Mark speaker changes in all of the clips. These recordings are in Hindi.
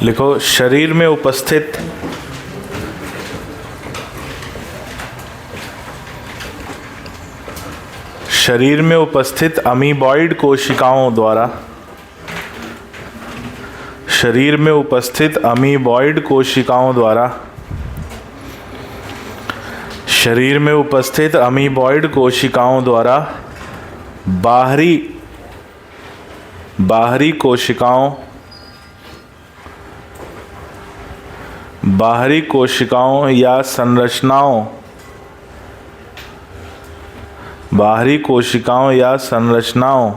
Speaker 1: लिखो शरीर में उपस्थित अमीबॉइड कोशिकाओं द्वारा बाहरी कोशिकाओं या संरचनाओं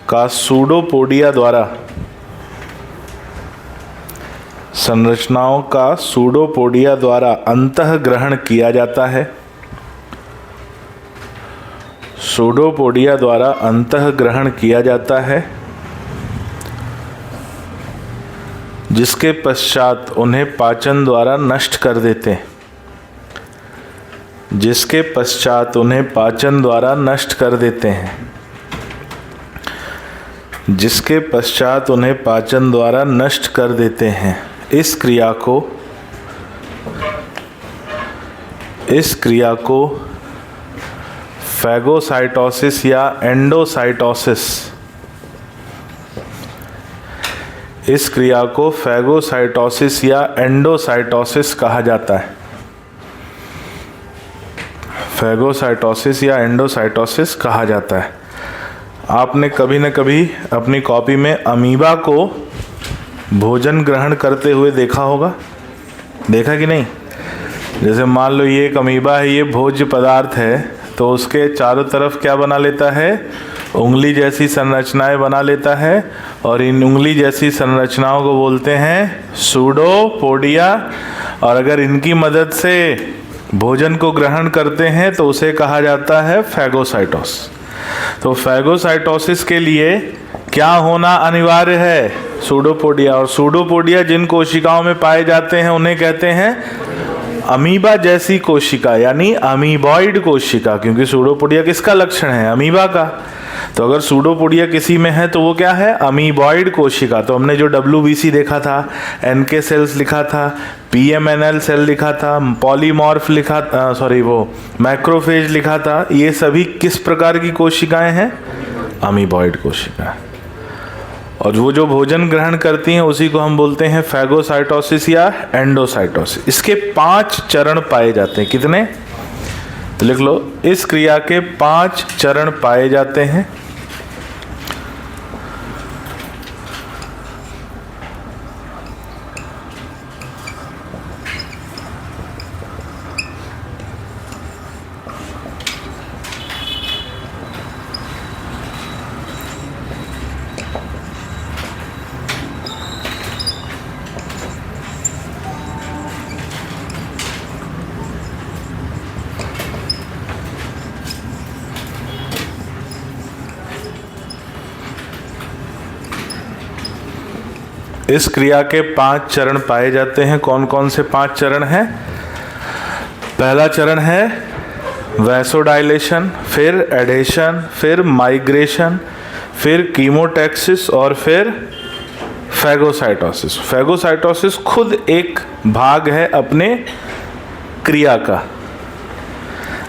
Speaker 1: का सूडोपोडिया द्वारा अंतःग्रहण किया जाता है। सूडोपोडिया द्वारा अंतःग्रहण किया जाता है, जिसके पश्चात उन्हें पाचन द्वारा नष्ट कर देते हैं। इस क्रिया को फैगोसाइटोसिस या एंडोसाइटोसिस कहा जाता है। आपने कभी न कभी अपनी कॉपी में अमीबा को भोजन ग्रहण करते हुए देखा होगा, देखा कि नहीं? जैसे मान लो ये एक अमीबा है, ये भोज्य पदार्थ है, तो उसके चारों तरफ क्या बना लेता है? उंगली जैसी संरचनाएं बना लेता है, और इन उंगली जैसी संरचनाओं को बोलते हैं सूडोपोडिया। और अगर इनकी मदद से भोजन को ग्रहण करते हैं तो उसे कहा जाता है फैगोसाइटोस। तो फैगोसाइटोसिस के लिए क्या होना अनिवार्य है? सूडोपोडिया। और सूडोपोडिया जिन कोशिकाओं में पाए जाते हैं उन्हें कहते हैं अमीबा जैसी कोशिका, यानी अमीबॉइड कोशिका, क्योंकि सूडोपोडिया किसका लक्षण है? अमीबा का। तो अगर सूडोपोडिया किसी में है तो वो क्या है? अमीबॉइड कोशिका। तो हमने जो WBC देखा था, NK सेल्स लिखा था, PMNL सेल लिखा था, पॉलीमॉर्फ लिखा था, मैक्रोफेज लिखा था, ये सभी किस प्रकार की कोशिकाएं हैं? अमीबॉइड कोशिका। और वो जो भोजन ग्रहण करती हैं उसी को हम बोलते हैं फैगोसाइटोसिस या एंडोसाइटोसिस। इसके 5 चरण पाए जाते हैं। कितने? तो लिख लो, इस क्रिया के 5 चरण पाए जाते हैं। इस क्रिया के 5 चरण पाए जाते हैं। कौन कौन से 5 चरण हैं? पहला चरण है वैसोडाइलेशन, फिर एडेशन, फिर माइग्रेशन, फिर कीमोटैक्सिस और फिर फैगोसाइटोसिस। फैगोसाइटोसिस खुद एक भाग है अपने क्रिया का।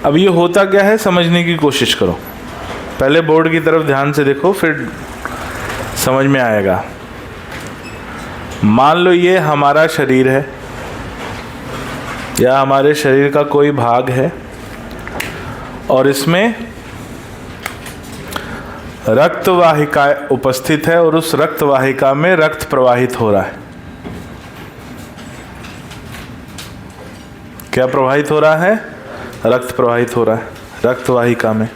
Speaker 1: अब ये होता क्या है समझने की कोशिश करो। पहले बोर्ड की तरफ ध्यान से देखो, फिर समझ में आएगा। मान लो ये हमारा शरीर है या हमारे शरीर का कोई भाग है, और इसमें रक्त वाहिका उपस्थित है, और उस रक्त वाहिका में रक्त प्रवाहित हो रहा है। क्या प्रवाहित हो रहा है? रक्त प्रवाहित हो रहा है रक्त वाहिका में।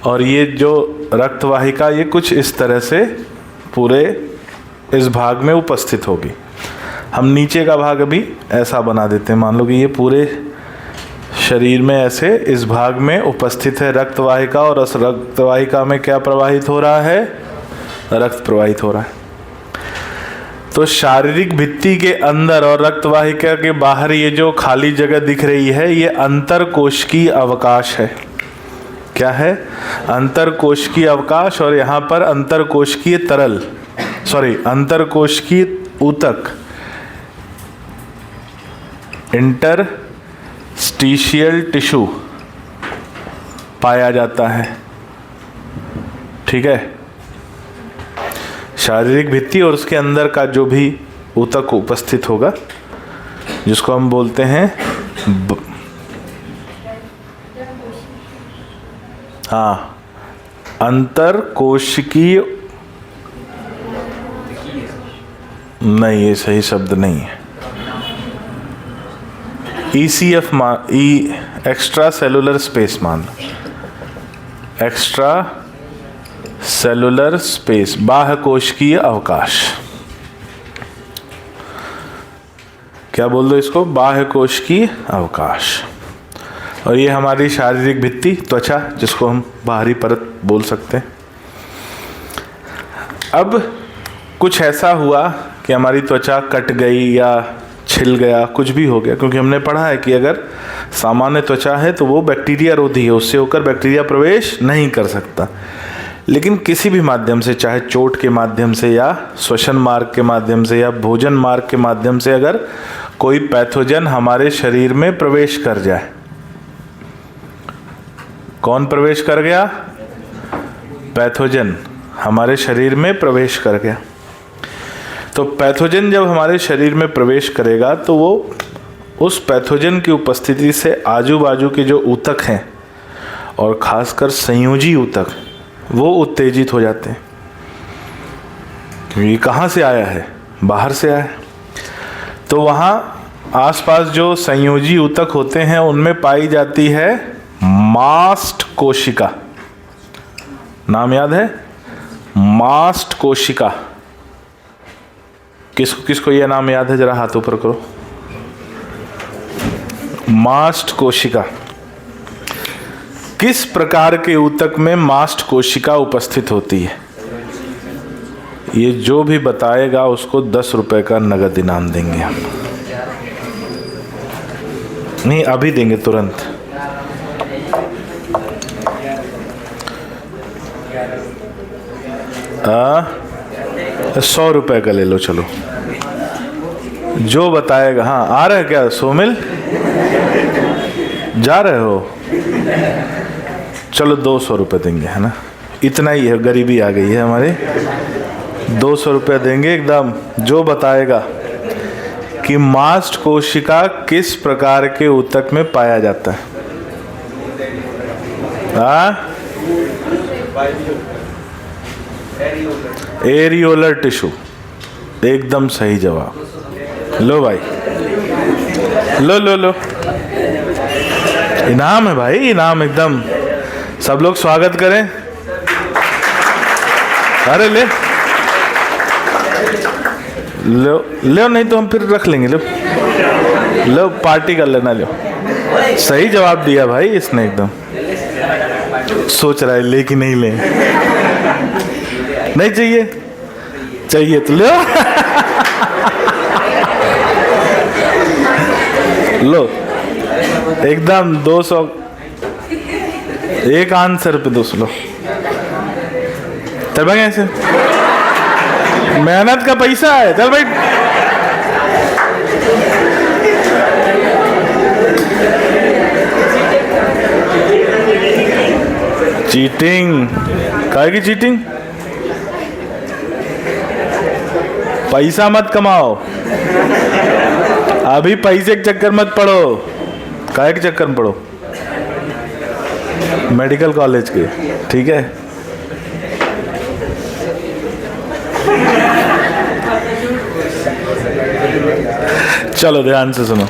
Speaker 1: और ये जो रक्त वाहिका ये कुछ इस तरह से पूरे इस भाग में उपस्थित होगी। हम नीचे का भाग अभी ऐसा बना देते हैं। मान लो कि ये पूरे शरीर में ऐसे इस भाग में उपस्थित है रक्त वाहिका, और उस रक्त वाहिका में क्या प्रवाहित हो रहा है? रक्त प्रवाहित हो रहा है। तो शारीरिक भित्ति के अंदर और रक्त वाहिका के बाहर ये जो खाली जगह दिख रही है, ये अंतरकोशिकीय अवकाश है। क्या है? अंतरकोशिकीय अवकाश, और यहाँ पर अंतरकोशिकीय तरल, सॉरी अंतरकोशिकीय ऊतक, इंटरस्टिशियल टिश्यू पाया जाता है। ठीक है, शारीरिक भित्ति और उसके अंदर का जो भी ऊतक उपस्थित होगा, जिसको हम बोलते हैं अंतरकोशिकीय, नहीं ये सही शब्द नहीं है, ECF एक्स्ट्रा सेलुलर स्पेस मान, एक्स्ट्रा सेलुलर स्पेस, बाह्य कोशिकीय अवकाश, क्या बोल दो इसको? बाह्य कोशिकीय अवकाश। और ये हमारी शारीरिक भित्ति, त्वचा, जिसको हम बाहरी परत बोल सकते हैं। अब कुछ ऐसा हुआ कि हमारी त्वचा कट गई या छिल गया, कुछ भी हो गया, क्योंकि हमने पढ़ा है कि अगर सामान्य त्वचा है तो वो बैक्टीरिया रोधी है, उससे होकर बैक्टीरिया प्रवेश नहीं कर सकता। लेकिन किसी भी माध्यम से, चाहे चोट के माध्यम से या श्वसन मार्ग के माध्यम से या भोजन मार्ग के माध्यम से, अगर कोई पैथोजन हमारे शरीर में प्रवेश कर जाए, कौन प्रवेश कर गया? पैथोजन हमारे शरीर में प्रवेश कर गया। तो पैथोजन जब हमारे शरीर में प्रवेश करेगा तो वो उस पैथोजन की उपस्थिति से आजू बाजू के जो ऊतक हैं, और खासकर संयोजी ऊतक, वो उत्तेजित हो जाते हैं। ये कहाँ से आया है? बाहर से आया है। तो वहाँ आसपास जो संयोजी ऊतक होते हैं उनमें पाई जाती है मास्ट कोशिका। नाम याद है? मास्ट कोशिका। किसको किसको यह नाम याद है? जरा हाथ ऊपर करो। मास्ट कोशिका। किस प्रकार के ऊतक में मास्ट कोशिका उपस्थित होती है? ये जो भी बताएगा उसको 10 रुपए का नगद इनाम देंगे हम। नहीं, अभी देंगे तुरंत। ₹100 का ले लो, चलो। जो बताएगा। हाँ, आ रहे क्या सोमिल? जा रहे हो? चलो 200 रुपये देंगे, है ना? इतना ही है, गरीबी आ गई है हमारे। 200 रुपये देंगे एकदम, जो बताएगा कि मास्ट कोशिका किस प्रकार के ऊतक में पाया जाता है। एरियोलर टिश्यू, एकदम सही जवाब। लो भाई, लो लो लो, इनाम है भाई, इनाम एकदम। सब लोग स्वागत करें। अरे ले लो, लो, नहीं तो हम फिर रख लेंगे। लो लो, पार्टी कर लेना। लो, सही जवाब दिया भाई इसने एकदम। सोच रहा है ले कि नहीं ले। नहीं चाहिए? चाहिए तो लो। लो, एकदम 200, एक आंसर पे 200 लो। चल भाई, ऐसे मेहनत का पैसा है। चल भाई, चीटिंग, काहे की चीटिंग? पैसा मत कमाओ, अभी पैसे के चक्कर मत पड़ो। काहे के चक्कर में पड़ो? मेडिकल कॉलेज के, ठीक है? चलो ध्यान से सुनो।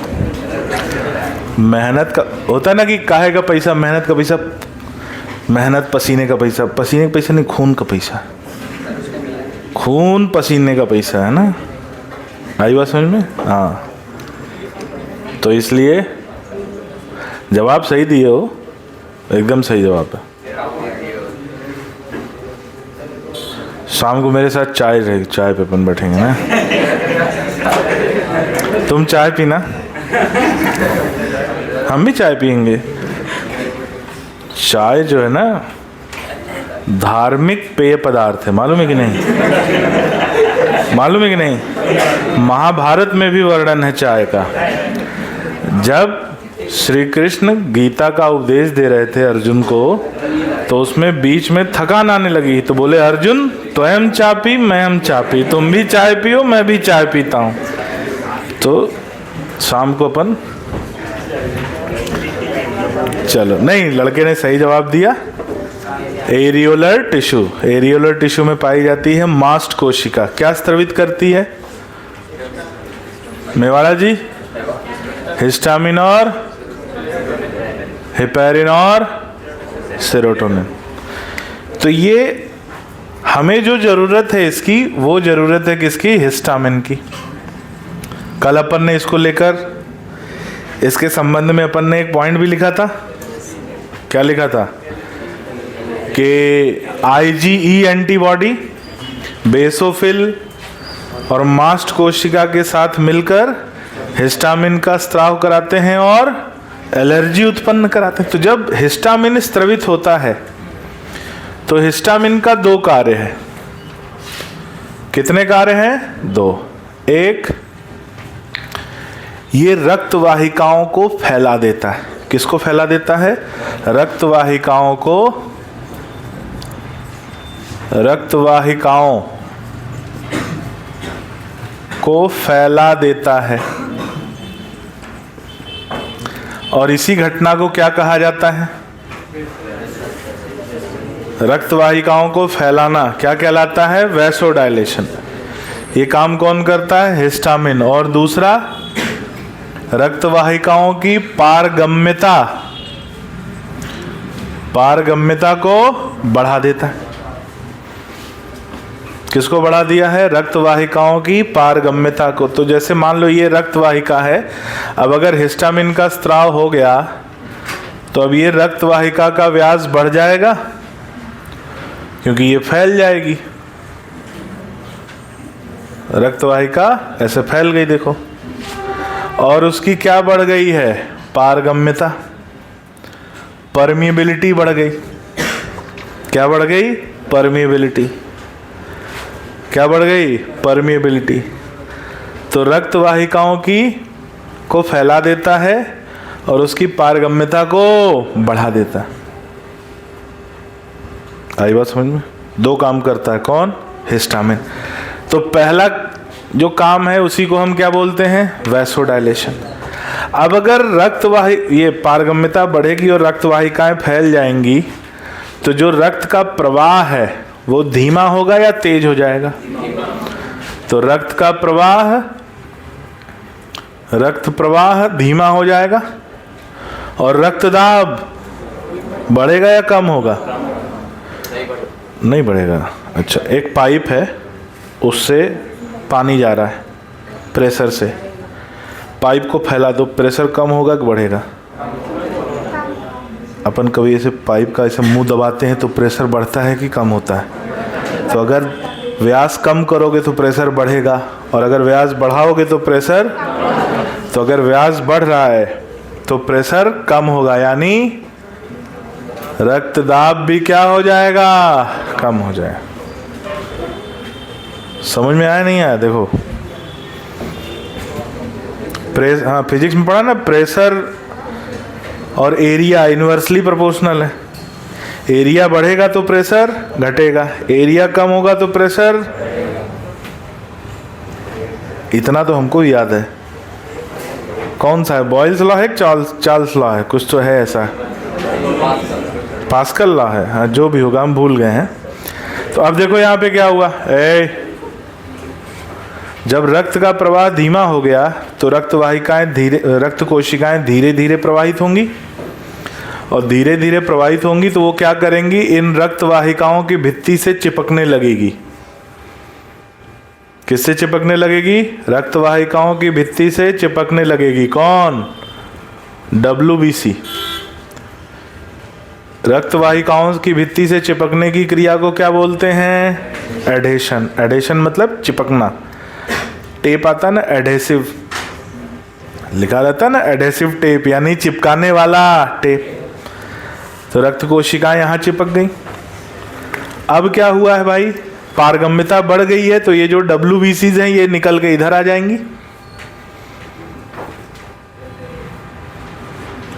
Speaker 1: मेहनत का होता है ना कि काहे का पैसा? मेहनत का पैसा, मेहनत पसीने का पैसा, पसीने का पैसा नहीं, खून का पैसा, खून पसीने का पैसा, है ना? आई बात समझ में? हाँ, तो इसलिए जवाब सही दिए हो, एकदम सही जवाब है। शाम को मेरे साथ चाय रहेगी, चाय पे अपन बैठेंगे ना। तुम चाय पीना, हम भी चाय पियेंगे। चाय जो है ना धार्मिक पेय पदार्थ है, मालूम है कि नहीं? मालूम है कि नहीं? महाभारत में भी वर्णन है चाय का। जब श्री कृष्ण गीता का उपदेश दे रहे थे अर्जुन को, तो उसमें बीच में थकान आने लगी, तो बोले अर्जुन स्वयं चापी मैं हम चापी, तुम भी चाय पियो मैं भी चाय पीता हूँ। तो शाम को अपन चलो, नहीं, लड़के ने सही जवाब दिया। एरियोलर टिश्यू, एरियोलर टिश्यू में पाई जाती है मास्ट कोशिका। क्या स्रावित करती है मेवाड़ा जी? हिस्टामिन और हेपेरिन और सेरोटोनिन। तो ये हमें जो जरूरत है इसकी, वो जरूरत है किसकी? हिस्टामिन की। कल अपन ने इसको लेकर, इसके संबंध में अपन ने एक पॉइंट भी लिखा था। क्या लिखा था? कि IgE एंटीबॉडी बेसोफिल और मास्ट कोशिका के साथ मिलकर हिस्टामिन का स्राव कराते हैं और एलर्जी उत्पन्न कराते हैं। तो जब हिस्टामिन स्रावित होता है तो हिस्टामिन का दो कार्य है। कितने कार्य हैं? दो। एक, ये रक्त वाहिकाओं को फैला देता है। किसको फैला देता है? रक्त वाहिकाओं को, रक्त वाहिकाओं को फैला देता है। और इसी घटना को क्या कहा जाता है? रक्त वाहिकाओं को फैलाना क्या कहलाता है? वैसोडाइलेशन। ये काम कौन करता है? हिस्टामिन। और दूसरा, रक्त वाहिकाओं की पारगम्यता, पारगम्यता को बढ़ा देता है। किसको बढ़ा दिया है? रक्त वाहिकाओं की पारगम्यता को। तो जैसे मान लो ये रक्त वाहिका है, अब अगर हिस्टामिन का स्राव हो गया तो अब ये रक्त वाहिका का व्यास बढ़ जाएगा, क्योंकि ये फैल जाएगी। रक्त वाहिका ऐसे फैल गई, देखो, और उसकी क्या बढ़ गई है? पारगम्यता, परमिएबिलिटी बढ़ गई। क्या बढ़ गई? परमिएबिलिटी। क्या बढ़ गई? परमिएबिलिटी। तो रक्त वाहिकाओं की को फैला देता है और उसकी पारगम्यता को बढ़ा देता है। आई बात समझ में? दो काम करता है। कौन? हिस्टामिन। तो पहला जो काम है उसी को हम क्या बोलते हैं? वैसोडाइलेशन। अब अगर ये पारगम्यता बढ़ेगी और रक्त वाहिकाएं फैल जाएंगी, तो जो रक्त का प्रवाह है वो धीमा होगा या तेज हो जाएगा? तो रक्त प्रवाह धीमा हो जाएगा। और रक्तदाब बढ़ेगा या कम होगा? नहीं बढ़ेगा। अच्छा, एक पाइप है, उससे पानी जा रहा है प्रेशर से, पाइप को फैला दो, प्रेशर कम होगा कि बढ़ेगा? अपन कभी ऐसे पाइप का ऐसे मुंह दबाते हैं तो प्रेशर बढ़ता है कि कम होता है? तो अगर व्यास कम करोगे तो प्रेशर बढ़ेगा, और अगर व्यास बढ़ाओगे तो प्रेशर, तो अगर व्यास बढ़ रहा है तो प्रेशर कम होगा, यानी रक्तदाब भी क्या हो जाएगा? कम हो जाएगा। समझ में आया नहीं आया? देखो, हाँ, फिजिक्स में पढ़ा ना, प्रेशर और एरिया इनवर्सली प्रोपोर्शनल है। एरिया बढ़ेगा तो प्रेशर घटेगा, एरिया कम होगा तो प्रेशर। इतना तो हमको याद है। कौन सा है? बॉयल्स लॉ है, चार्ल्स लॉ है, कुछ तो है ऐसा। पास्कल लॉ है, हाँ, जो भी होगा हम भूल गए हैं। तो अब देखो यहाँ पे क्या हुआ, जब रक्त का प्रवाह धीमा हो गया तो रक्त कोशिकाएं धीरे धीरे प्रवाहित होंगी, और धीरे धीरे प्रवाहित होंगी तो वो क्या करेंगी? इन रक्त वाहिकाओं की भित्ति से चिपकने लगेगी। किससे चिपकने लगेगी? रक्त वाहिकाओं की भित्ति से चिपकने लगेगी। कौन? WBC। रक्त वाहिकाओं की भित्ति से चिपकने की क्रिया को क्या बोलते हैं? एडेशन। एडेशन मतलब चिपकना। टेप आता है ना, एडेसिव लिखा रहता है ना, एडेसिव टेप, यानी चिपकाने वाला टेप। तो रक्त कोशिकाएं यहाँ चिपक गई। अब क्या हुआ है भाई, पारगम्यता बढ़ गई है, तो ये जो WBCs हैं ये निकल के इधर आ जाएंगी।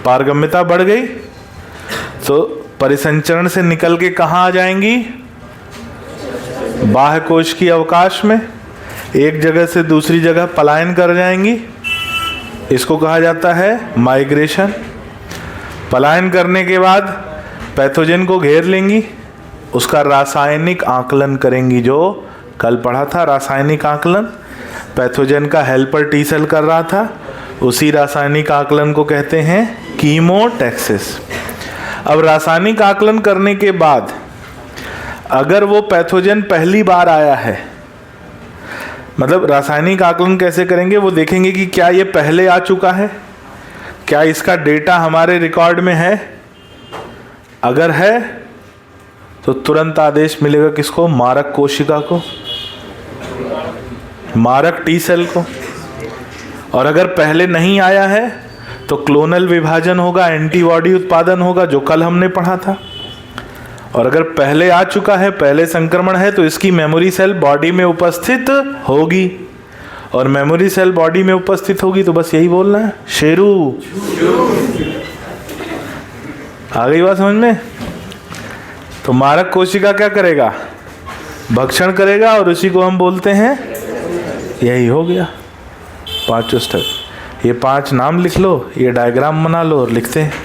Speaker 1: पारगम्यता बढ़ गई तो परिसंचरण से निकल के कहाँ आ जाएंगी, बाह्य कोश की अवकाश में, एक जगह से दूसरी जगह पलायन कर जाएंगी। इसको कहा जाता है माइग्रेशन। पलायन करने के बाद पैथोजन को घेर लेंगी, उसका रासायनिक आकलन करेंगी, जो कल पढ़ा था रासायनिक आकलन। पैथोजन का हेल्पर टी सेल कर रहा था, उसी रासायनिक आकलन को कहते हैं कीमोटैक्सिस। अब रासायनिक आकलन करने के बाद अगर वो पैथोजन पहली बार आया है, मतलब रासायनिक आकलन कैसे करेंगे, वो देखेंगे कि क्या ये पहले आ चुका है, क्या इसका डेटा हमारे रिकॉर्ड में है। अगर है तो तुरंत आदेश मिलेगा किसको, मारक कोशिका को, मारक टी सेल को। और अगर पहले नहीं आया है तो क्लोनल विभाजन होगा, एंटीबॉडी उत्पादन होगा, जो कल हमने पढ़ा था। और अगर पहले आ चुका है, पहले संक्रमण है, तो इसकी मेमोरी सेल बॉडी में उपस्थित होगी। और मेमोरी सेल बॉडी में उपस्थित होगी तो बस यही बोलना है, शेरू। आ गई बात समझ में। तो मारक कोशिका क्या करेगा, भक्षण करेगा, और उसी को हम बोलते हैं, यही हो गया 5 स्टेप। ये 5 नाम लिख लो, ये डायग्राम बना लो और लिखते हैं।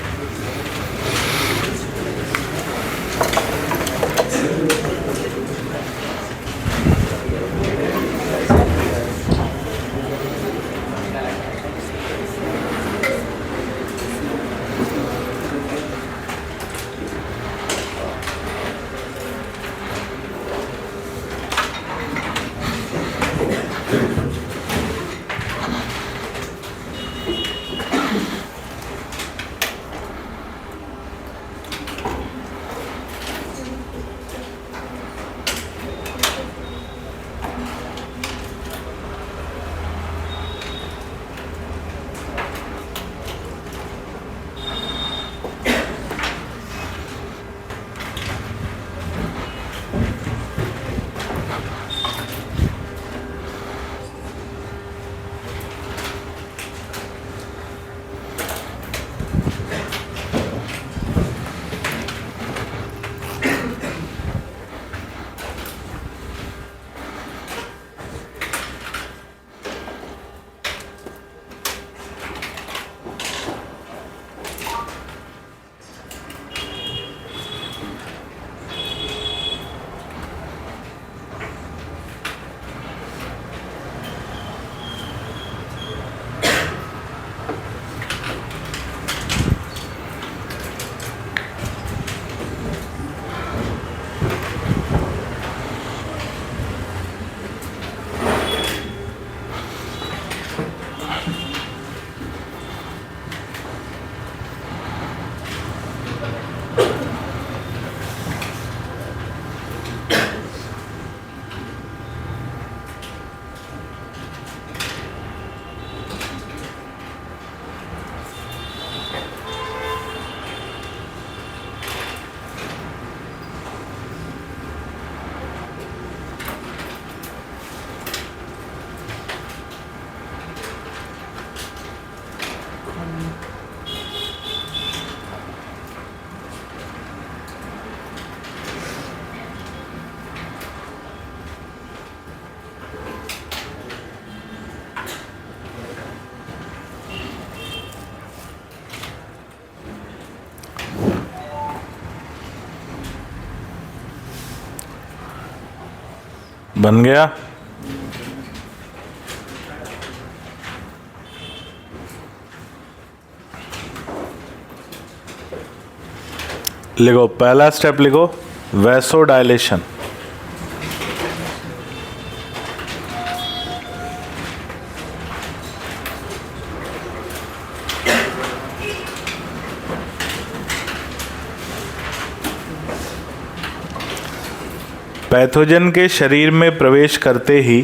Speaker 1: बन गया। लिखो, पहला स्टेप लिखो, वैसोडायलेशन। पैथोजन के शरीर में प्रवेश करते ही,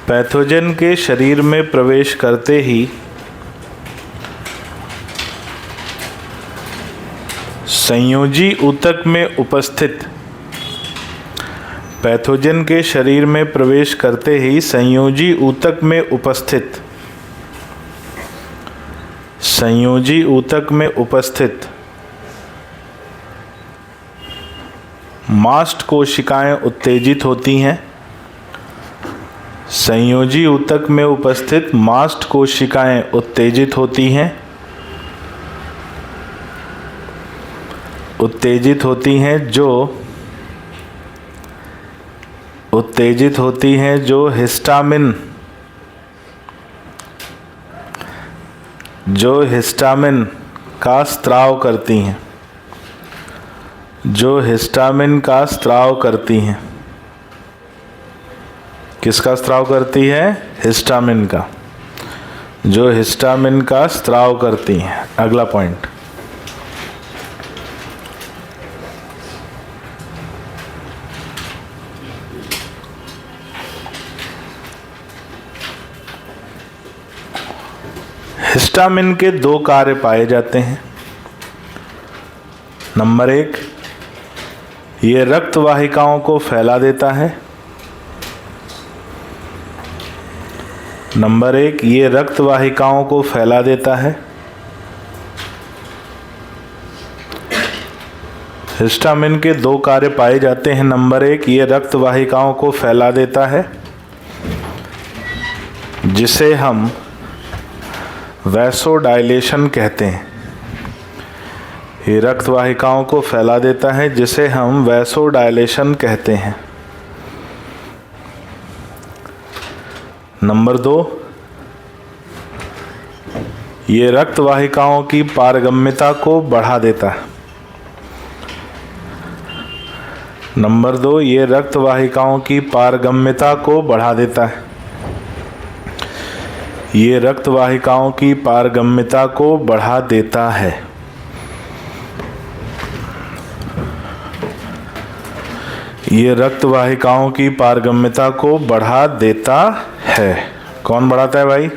Speaker 1: पैथोजन के शरीर में प्रवेश करते ही संयोजी ऊतक में उपस्थित पैथोजन के शरीर में प्रवेश करते ही संयोजी ऊतक में उपस्थित मास्ट कोशिकाएं उत्तेजित होती हैं। संयोजी ऊतक में उपस्थित मास्ट कोशिकाएं उत्तेजित होती हैं जो हिस्टामिन का स्त्राव करती हैं। किसका स्त्राव करती है? हिस्टामिन का। जो हिस्टामिन का स्त्राव करती हैं। अगला पॉइंट, हिस्टामिन के दो कार्य पाए जाते हैं। नंबर 1, ये रक्त वाहिकाओं को फैला देता है। हिस्टामिन के दो कार्य पाए जाते हैं। नंबर 1, ये रक्त वाहिकाओं को फैला देता है, जिसे हम वैसोडाइलेशन कहते हैं। ये रक्त वाहिकाओं को फैला देता है, जिसे हम वैसोडाइलेशन कहते हैं। नंबर 2, ये रक्त वाहिकाओं की पारगम्यता को बढ़ा देता है। नंबर 2, ये रक्त वाहिकाओं की पारगम्यता को बढ़ा देता है। ये रक्त वाहिकाओं की पारगम्यता को बढ़ा देता है। ये रक्त वाहिकाओं की पारगम्यता को बढ़ा देता है। कौन बढ़ाता है भाई?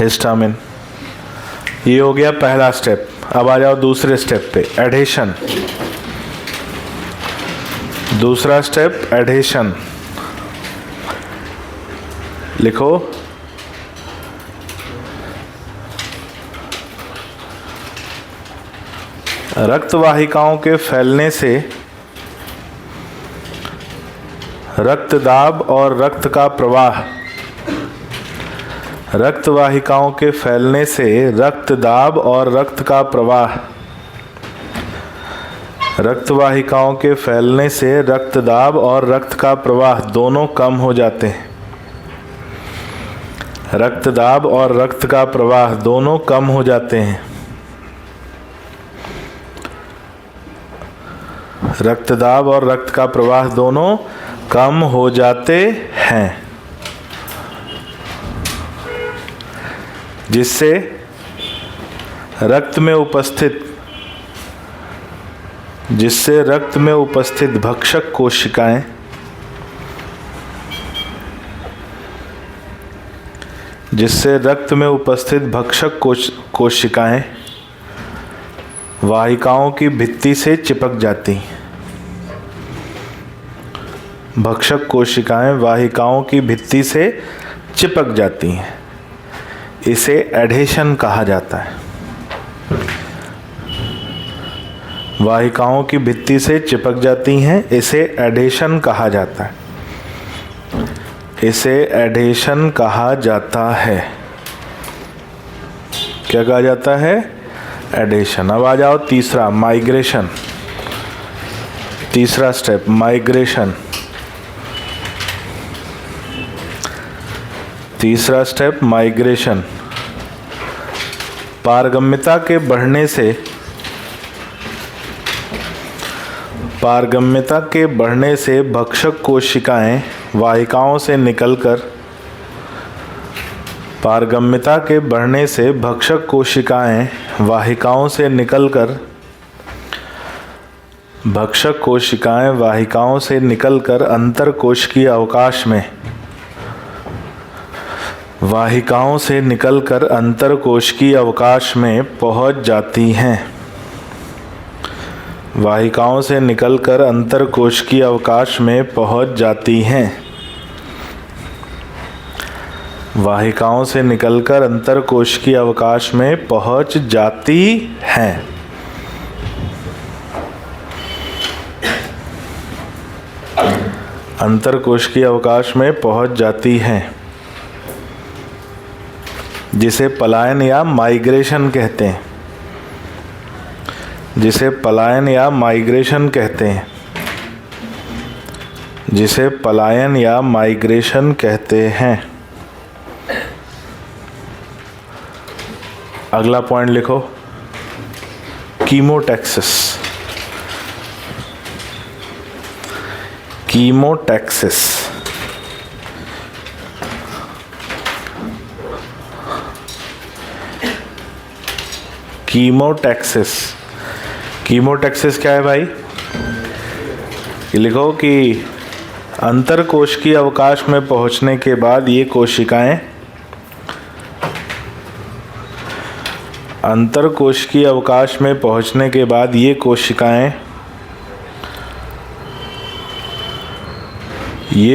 Speaker 1: हिस्टामिन। ये हो गया पहला स्टेप। अब आ जाओ दूसरे स्टेप पे, एडेशन। दूसरा स्टेप एडेशन। लिखो, रक्त वाहिकाओं के फैलने से रक्त दाब और रक्त का प्रवाह, रक्त वाहिकाओं के फैलने से रक्त दाब और रक्त का प्रवाह, रक्त वाहिकाओं के फैलने से रक्त दाब और रक्त का प्रवाह दोनों कम हो जाते हैं। रक्त दाब और रक्त का प्रवाह दोनों कम हो जाते हैं। रक्त दाब और रक्त का प्रवाह दोनों कम हो जाते हैं, जिससे रक्त में उपस्थित भक्षक कोशिकाएं कोशिकाएं वाहिकाओं की भित्ति से चिपक जाती हैं। भक्षक कोशिकाएं वाहिकाओं की भित्ति से चिपक जाती हैं। इसे एडेशन कहा जाता है। वाहिकाओं की भित्ति से चिपक जाती हैं, इसे एडेशन कहा जाता है। इसे एडेशन कहा जाता है। क्या कहा जाता है? एडेशन। अब आ जाओ तीसरा, माइग्रेशन। तीसरा स्टेप, माइग्रेशन। तीसरा स्टेप, माइग्रेशन। पारगम्यता के बढ़ने से भक्षक कोशिकाएं वाहिकाओं से निकलकर अंतरकोशिकीय अवकाश में वाहिकाओं से निकलकर अंतरकोशिकीय अवकाश में पहुंच जाती हैं। वाहिकाओं से निकलकर अंतरकोशिकीय अवकाश में पहुंच जाती हैं। वाहिकाओं से निकलकर अंतरकोशिकीय अवकाश में पहुंच जाती हैं। अंतरकोशिकीय अवकाश में पहुंच जाती हैं, जिसे पलायन या माइग्रेशन कहते हैं। जिसे पलायन या माइग्रेशन कहते हैं। जिसे पलायन या माइग्रेशन कहते हैं। अगला पॉइंट लिखो, कीमोटैक्सिस। कीमोटैक्सिस। कीमोटैक्सिस। कीमोटैक्सिस क्या है भाई? लिखो कि अंतरकोशिकीय अवकाश में पहुंचने के बाद ये कोशिकाएं अंतरकोशिकीय अवकाश में पहुंचने के बाद ये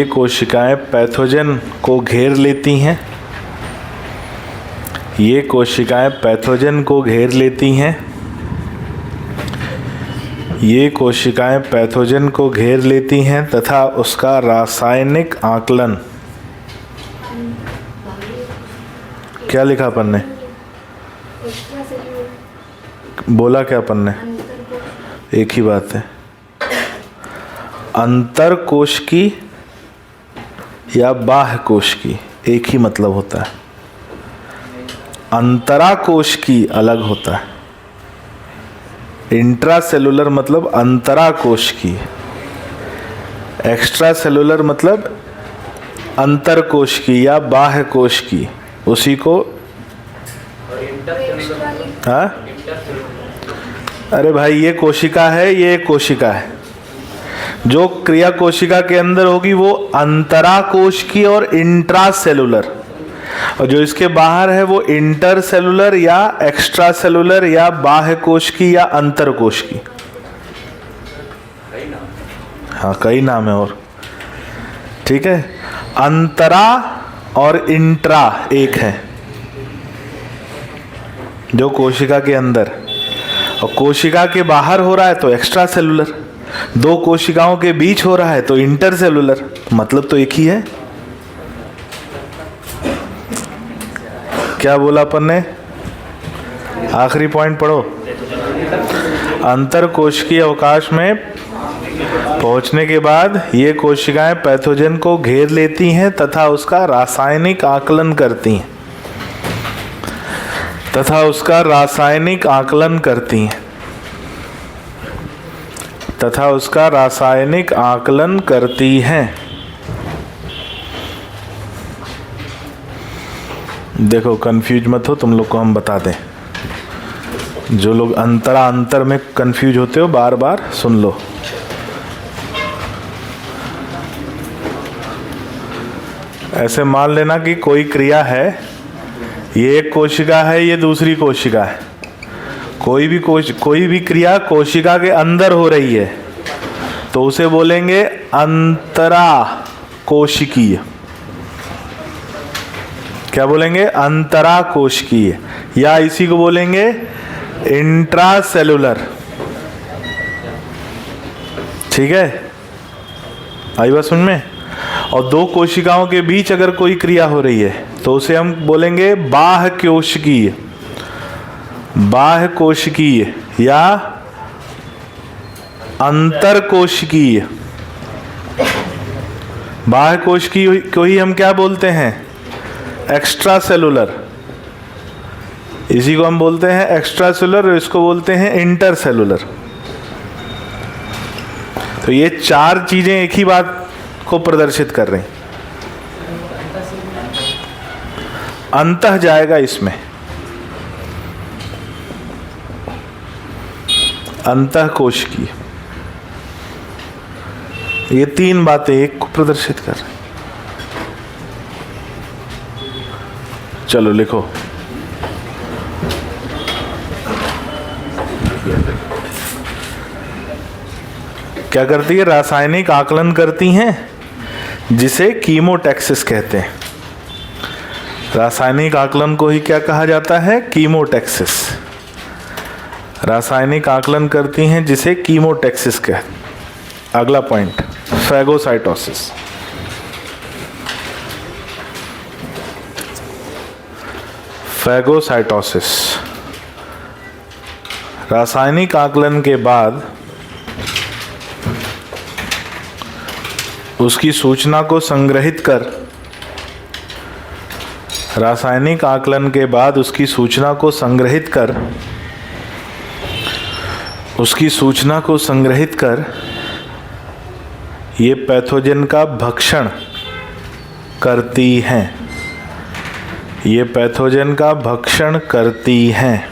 Speaker 1: कोशिकाएं पैथोजन को घेर लेती हैं। ये कोशिकाएं पैथोजन को घेर लेती हैं। ये कोशिकाएं पैथोजन को घेर लेती हैं तथा उसका रासायनिक आकलन, क्या लिखा अपन ने? बोला क्या अपन ने? एक ही बात है। अंतरकोशिकी या बाह्य कोशिकी एक ही मतलब होता है। अंतराकोशिकी अलग होता है। इंट्रासेलुलर मतलब अंतराकोशिकी, एक्स्ट्रा सेलुलर मतलब अंतरकोशिकी या बाह्य कोशिकी, उसी को हाँ? अरे भाई ये कोशिका है, ये कोशिका है। जो क्रिया कोशिका के अंदर होगी वो अंतराकोशिकी और इंट्रासेलुलर, और जो इसके बाहर है वो इंटरसेलुलर या एक्स्ट्रा सेलुलर या बाह्य कोशिकी या अंतरकोशिकी। हाँ कई नाम है और, ठीक है। अंतरा और इंट्रा एक है जो कोशिका के अंदर, और कोशिका के बाहर हो रहा है तो एक्स्ट्रा सेलुलर, दो कोशिकाओं के बीच हो रहा है तो इंटरसेलुलर, मतलब तो एक ही है। क्या बोला अपन ने? आखिरी पॉइंट पढ़ो। अंतरकोशिकीय अवकाश में पहुंचने के बाद ये कोशिकाएं पैथोजन को घेर लेती हैं तथा उसका रासायनिक आकलन करती हैं। तथा उसका रासायनिक आकलन करती हैं। तथा उसका रासायनिक आकलन करती हैं। देखो कंफ्यूज मत हो, तुम लोग को हम बता दें। जो लोग अंतर में कंफ्यूज होते हो बार बार सुन लो। ऐसे मान लेना कि कोई क्रिया है, ये एक कोशिका है, ये दूसरी कोशिका है। कोई भी क्रिया कोशिका के अंदर हो रही है तो उसे बोलेंगे अंतरा कोशिकीय। क्या बोलेंगे? अंतरा कोशिकीय, या इसी को बोलेंगे इंट्रासेलुलर। ठीक है, आई बात समझ में? और दो कोशिकाओं के बीच अगर कोई क्रिया हो रही है तो उसे हम बोलेंगे बाह्य कोशिकीय। बाह्य कोशिकीय या अंतरकोशिकीय। बाह्य कोशिकीय को ही हम क्या बोलते हैं? Extra cellular. इसी को हम बोलते हैं एक्स्ट्रा सेलुलर, और इसको बोलते हैं इंटरसेलुलर। तो ये चार चीजें एक ही बात को प्रदर्शित कर रही। अंतः जाएगा इसमें, अंतःकोशिकीय। ये तीन बातें एक को प्रदर्शित कर रही। चलो लिखो। क्या करती है? रासायनिक आकलन करती हैं, जिसे कीमोटैक्सिस कहते हैं। रासायनिक आकलन को ही क्या कहा जाता है? कीमोटैक्सिस। रासायनिक आकलन करती हैं जिसे कीमोटैक्सिस कहते हैं। अगला पॉइंट, फैगोसाइटोसिस। फैगोसाइटोसिस रासायनिक आकलन के बाद उसकी सूचना को संग्रहित कर, रासायनिक आकलन के बाद उसकी सूचना को संग्रहित कर, उसकी सूचना को संग्रहित कर ये पैथोजन का भक्षण करती हैं। ये पैथोजन का भक्षण करती हैं,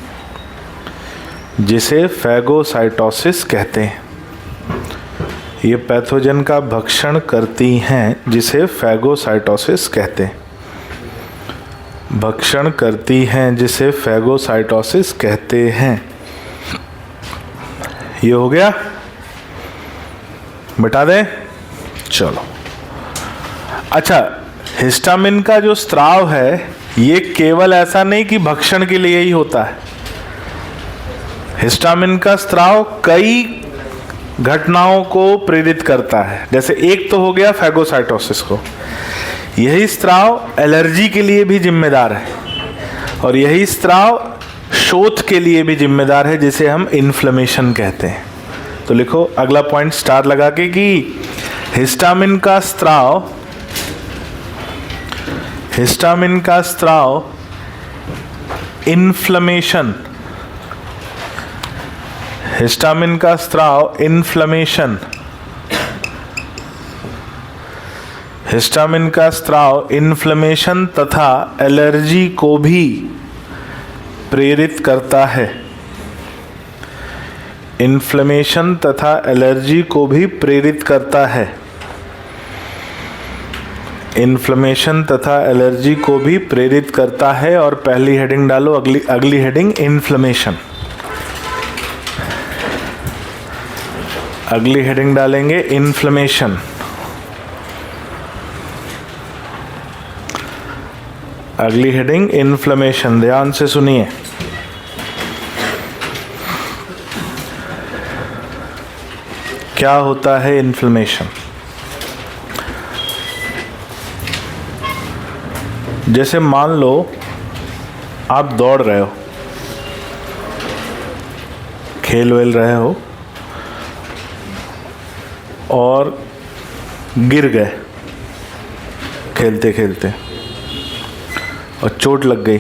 Speaker 1: जिसे फैगोसाइटोसिस कहते हैं। ये पैथोजन का भक्षण करती हैं, जिसे फैगोसाइटोसिस कहते हैं। भक्षण करती हैं, जिसे फैगोसाइटोसिस कहते हैं। ये हो गया, मिटा दें। चलो, अच्छा, हिस्टामिन का जो स्राव है ये केवल ऐसा नहीं कि भक्षण के लिए ही होता है। हिस्टामिन का स्राव कई घटनाओं को प्रेरित करता है। जैसे एक तो हो गया फैगोसाइटोसिस को, यही स्राव एलर्जी के लिए भी जिम्मेदार है, और यही स्राव शोथ के लिए भी जिम्मेदार है, जिसे हम इन्फ्लेमेशन कहते हैं। तो लिखो अगला पॉइंट स्टार लगा के कि हिस्टामिन का स्राव, हिस्टामिन का स्राव इन्फ्लेमेशन, हिस्टामिन का स्राव इन्फ्लेमेशन, हिस्टामिन का स्राव इन्फ्लेमेशन तथा एलर्जी को भी प्रेरित करता है। इन्फ्लेमेशन तथा एलर्जी को भी प्रेरित करता है। इन्फ्लेमेशन तथा एलर्जी को भी प्रेरित करता है। और पहली हेडिंग डालो, अगली हेडिंग इन्फ्लेमेशन। अगली हेडिंग डालेंगे इन्फ्लेमेशन। अगली हेडिंग इन्फ्लेमेशन। ध्यान से सुनिए। क्या होता है इन्फ्लेमेशन? जैसे मान लो आप दौड़ रहे हो, खेल वेल रहे हो और गिर गए खेलते खेलते और चोट लग गई।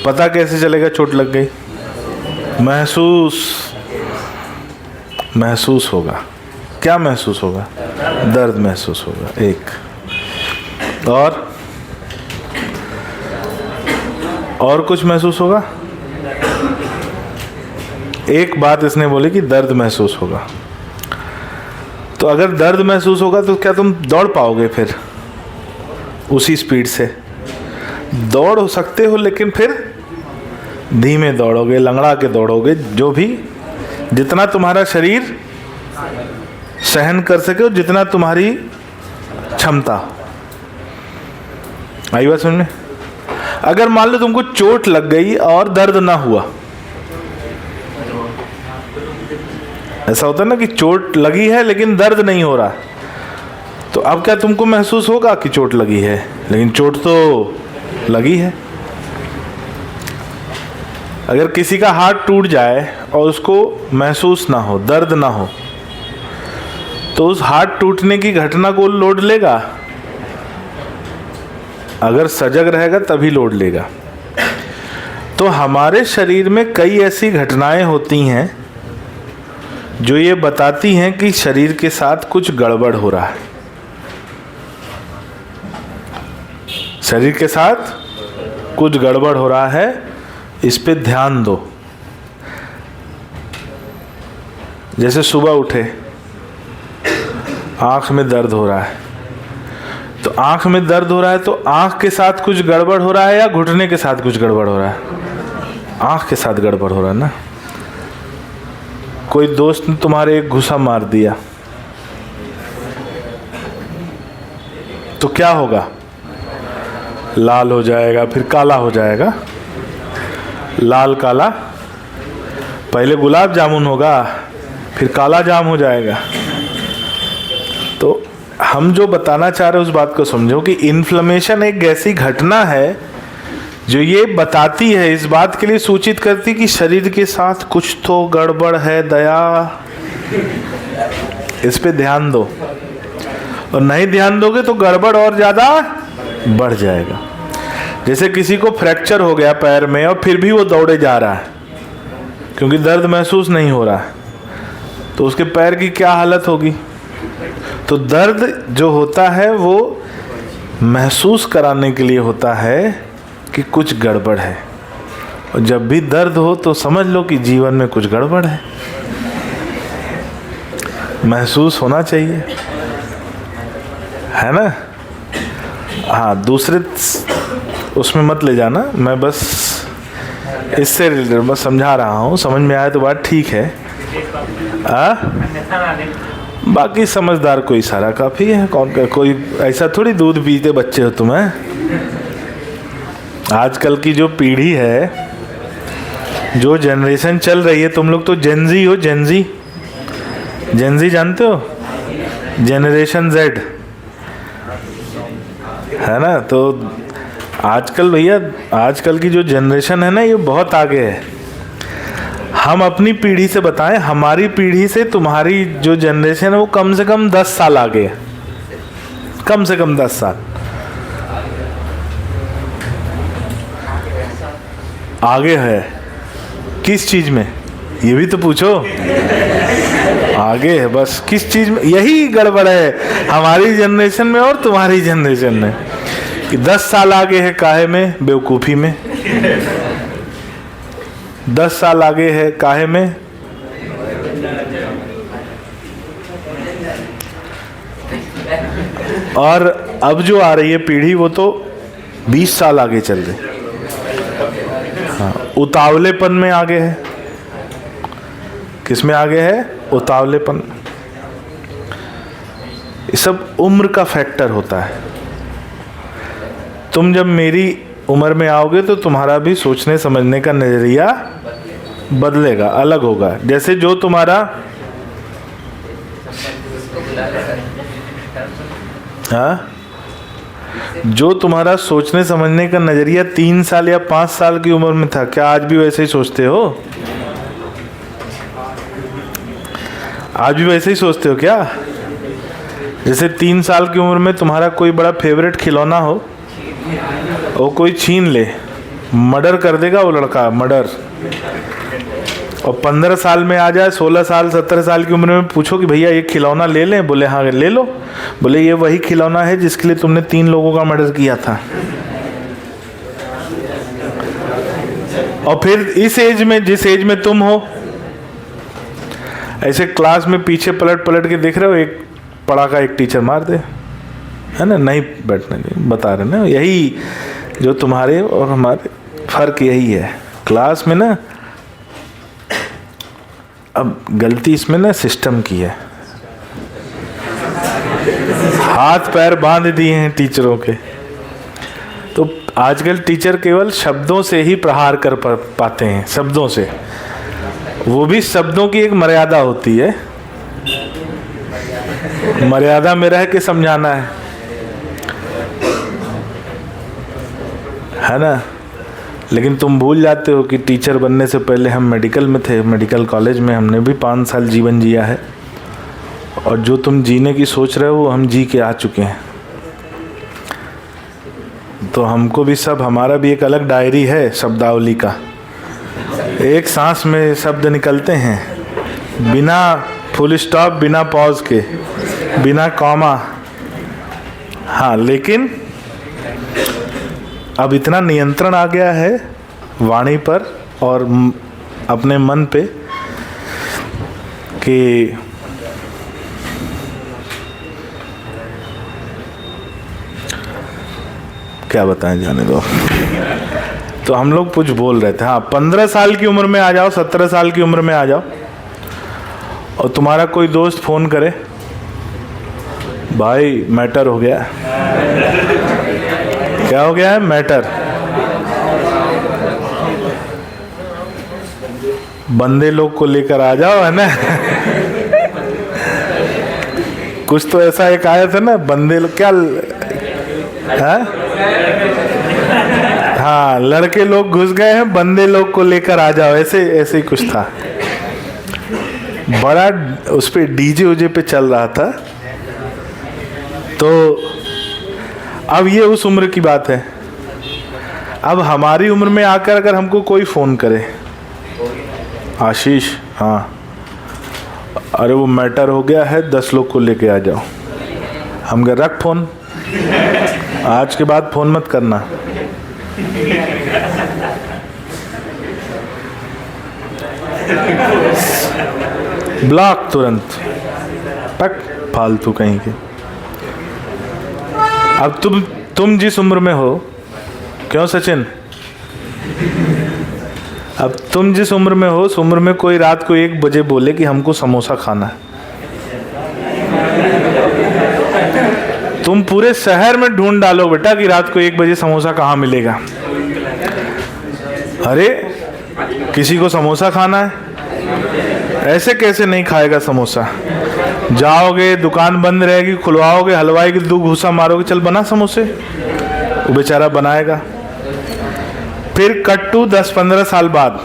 Speaker 1: पता कैसे चलेगा चोट लग गई? महसूस होगा। क्या महसूस होगा? दर्द महसूस होगा। एक और कुछ महसूस होगा? एक बात इसने बोली कि दर्द महसूस होगा। तो अगर दर्द महसूस होगा तो क्या तुम दौड़ पाओगे? फिर उसी स्पीड से दौड़ हो सकते हो, लेकिन फिर धीमे दौड़ोगे, लंगड़ा के दौड़ोगे, जो भी जितना तुम्हारा शरीर सहन कर सके, जितना तुम्हारी क्षमता। आई बात समझ में? अगर मान लो तुमको चोट लग गई और दर्द ना हुआ, ऐसा होता है ना कि चोट लगी है लेकिन दर्द नहीं हो रहा, तो अब क्या तुमको महसूस होगा कि चोट लगी है? लेकिन चोट तो लगी है। अगर किसी का हाथ टूट जाए और उसको महसूस ना हो, दर्द ना हो, तो उस हाथ टूटने की घटना को लोड लेगा? अगर सजग रहेगा तभी लोड लेगा। तो हमारे शरीर में कई ऐसी घटनाएं होती हैं जो ये बताती हैं कि शरीर के साथ कुछ गड़बड़ हो रहा है। शरीर के साथ कुछ गड़बड़ हो रहा है, इस पे ध्यान दो। जैसे सुबह उठे, आँख में दर्द हो रहा है, तो आंख में दर्द हो रहा है तो आंख के साथ कुछ गड़बड़ हो रहा है या घुटने के साथ कुछ गड़बड़ हो रहा है? आंख के साथ गड़बड़ हो रहा है ना। कोई दोस्त ने तुम्हारे एक घुसा मार दिया तो क्या होगा? लाल हो जाएगा, फिर काला हो जाएगा। लाल काला, पहले गुलाब जामुन होगा, फिर काला जाम हो जाएगा। तो हम जो बताना चाह रहे हैं उस बात को समझो कि इन्फ्लेमेशन एक ऐसी घटना है जो ये बताती है, इस बात के लिए सूचित करती कि शरीर के साथ कुछ तो गड़बड़ है। दया, इस पे ध्यान दो, और नहीं ध्यान दोगे तो गड़बड़ और ज़्यादा बढ़ जाएगा। जैसे किसी को फ्रैक्चर हो गया पैर में और फिर भी वो दौड़े जा रहा है क्योंकि दर्द महसूस नहीं हो रहा है, तो उसके पैर की क्या हालत होगी? तो दर्द जो होता है वो महसूस कराने के लिए होता है कि कुछ गड़बड़ है, और जब भी दर्द हो तो समझ लो कि जीवन में कुछ गड़बड़ है, महसूस होना चाहिए, है ना। हाँ, दूसरे उसमें मत ले जाना, मैं बस इससे रिलेटेड बस समझा रहा हूँ, समझ में आया तो बात ठीक है। बाकी समझदार को इशारा काफ़ी है। कौन का कोई ऐसा थोड़ी दूध पीते बच्चे हो तुम्हें। आजकल की जो पीढ़ी है, जो जनरेशन चल रही है, तुम लोग तो जेनजी हो। जेनजी, जेनजी जानते हो? जनरेशन जेड, है ना। तो आजकल भैया, आजकल की जो जनरेशन है ना, ये बहुत आगे है। हम अपनी पीढ़ी से बताएं, हमारी पीढ़ी से तुम्हारी जो जनरेशन है वो कम से कम 10 साल आगे है, कम से कम 10 साल आगे है। किस चीज में, ये भी तो पूछो। आगे है बस, किस चीज में? यही गड़बड़ है हमारी जनरेशन में और तुम्हारी जनरेशन में कि 10 साल आगे है। काहे में? बेवकूफ़ी में। 10 साल आगे है काहे में? और अब जो आ रही है पीढ़ी वो तो 20 साल आगे चल रही। हाँ, उतावलेपन में आगे है। किस में आगे है? उतावलेपन। ये सब उम्र का फैक्टर होता है। तुम जब मेरी उम्र में आओगे तो तुम्हारा भी सोचने समझने का नजरिया बदलेगा, अलग होगा। जैसे जो तुम्हारा जो तुम्हारा सोचने समझने का नजरिया 3 साल या 5 साल की उम्र में था, क्या आज भी वैसे ही सोचते हो? आज भी वैसे ही सोचते हो क्या? जैसे 3 साल की उम्र में तुम्हारा कोई बड़ा फेवरेट खिलौना हो, वो कोई छीन ले, मर्डर कर देगा वो लड़का, मर्डर। और 15 साल में आ जाए, 16 साल 17 साल की उम्र में पूछो कि भैया ये खिलौना ले लें? बोले हाँ ले लो। बोले ये वही खिलौना है जिसके लिए तुमने 3 लोगों का मर्डर किया था। और फिर इस एज में, जिस एज में तुम हो, ऐसे क्लास में पीछे पलट पलट के देख रहे हो, एक पड़ाका एक टीचर मार दे, है ना। नहीं बैठने दे, बता रहे ना। यही जो तुम्हारे और हमारे फर्क यही है क्लास में ना। अब गलती इसमें ना सिस्टम की है, हाथ पैर बांध दिए हैं टीचरों के। तो आजकल टीचर केवल शब्दों से ही प्रहार कर पाते हैं, शब्दों से। वो भी शब्दों की एक मर्यादा होती है, मर्यादा में रह के समझाना है ना। लेकिन तुम भूल जाते हो कि टीचर बनने से पहले हम मेडिकल में थे, मेडिकल कॉलेज में हमने भी 5 साल जीवन जिया है, और जो तुम जीने की सोच रहे हो वो हम जी के आ चुके हैं। तो हमको भी सब, हमारा भी एक अलग डायरी है शब्दावली का। एक सांस में शब्द निकलते हैं, बिना फुल स्टॉप, बिना पॉज के, बिना कॉमा। हाँ, लेकिन अब इतना नियंत्रण आ गया है वाणी पर और अपने मन पे कि क्या बताएं, जाने दो। तो हम लोग कुछ बोल रहे थे, हाँ 15 साल की उम्र में आ जाओ, 17 साल की उम्र में आ जाओ और तुम्हारा कोई दोस्त फोन करे, भाई मैटर हो गया। क्या हो गया है? मैटर। बंदे लोग को लेकर आ जाओ, है ना। कुछ तो ऐसा एक आया था ना, बंदे लोग क्या है? हाँ, लड़के लोग घुस गए हैं, बंदे लोग को लेकर आ जाओ, ऐसे ऐसे ही कुछ था। बड़ा उस पे डीजे उजे पे चल रहा था। तो अब ये उस उम्र की बात है। अब हमारी उम्र में आकर अगर हमको कोई फ़ोन करे, आशीष, हाँ अरे वो मैटर हो गया है, 10 लोग को लेके आ जाओ। हम कह रख फ़ोन, आज के बाद फ़ोन मत करना। ब्लॉक तुरंत, टक, फालतू कहीं के। अब तुम जिस उम्र में हो, क्यों सचिन, अब तुम जिस उम्र में हो उस उम्र में कोई रात को 1 बजे बोले कि हमको समोसा खाना है, तुम पूरे शहर में ढूंढ डालो बेटा कि रात को 1 बजे समोसा कहाँ मिलेगा। अरे किसी को समोसा खाना है, ऐसे कैसे नहीं खाएगा समोसा? जाओगे, दुकान बंद रहेगी, खुलवाओगे, हलवाई की 2 घूसा मारोगे, चल बना समोसे, वो बेचारा बनाएगा। फिर कट्टू 10-15 साल बाद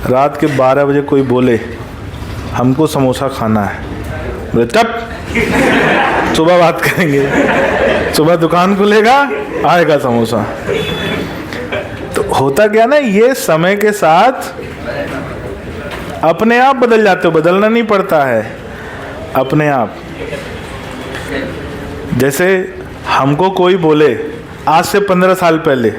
Speaker 1: रात के 12 बजे कोई बोले हमको समोसा खाना है, बोले तब सुबह बात करेंगे, सुबह दुकान खुलेगा, आएगा समोसा। तो होता क्या ना, ये समय के साथ अपने आप बदल जाते हो, बदलना नहीं पड़ता है, अपने आप। जैसे हमको कोई बोले आज से 15 साल पहले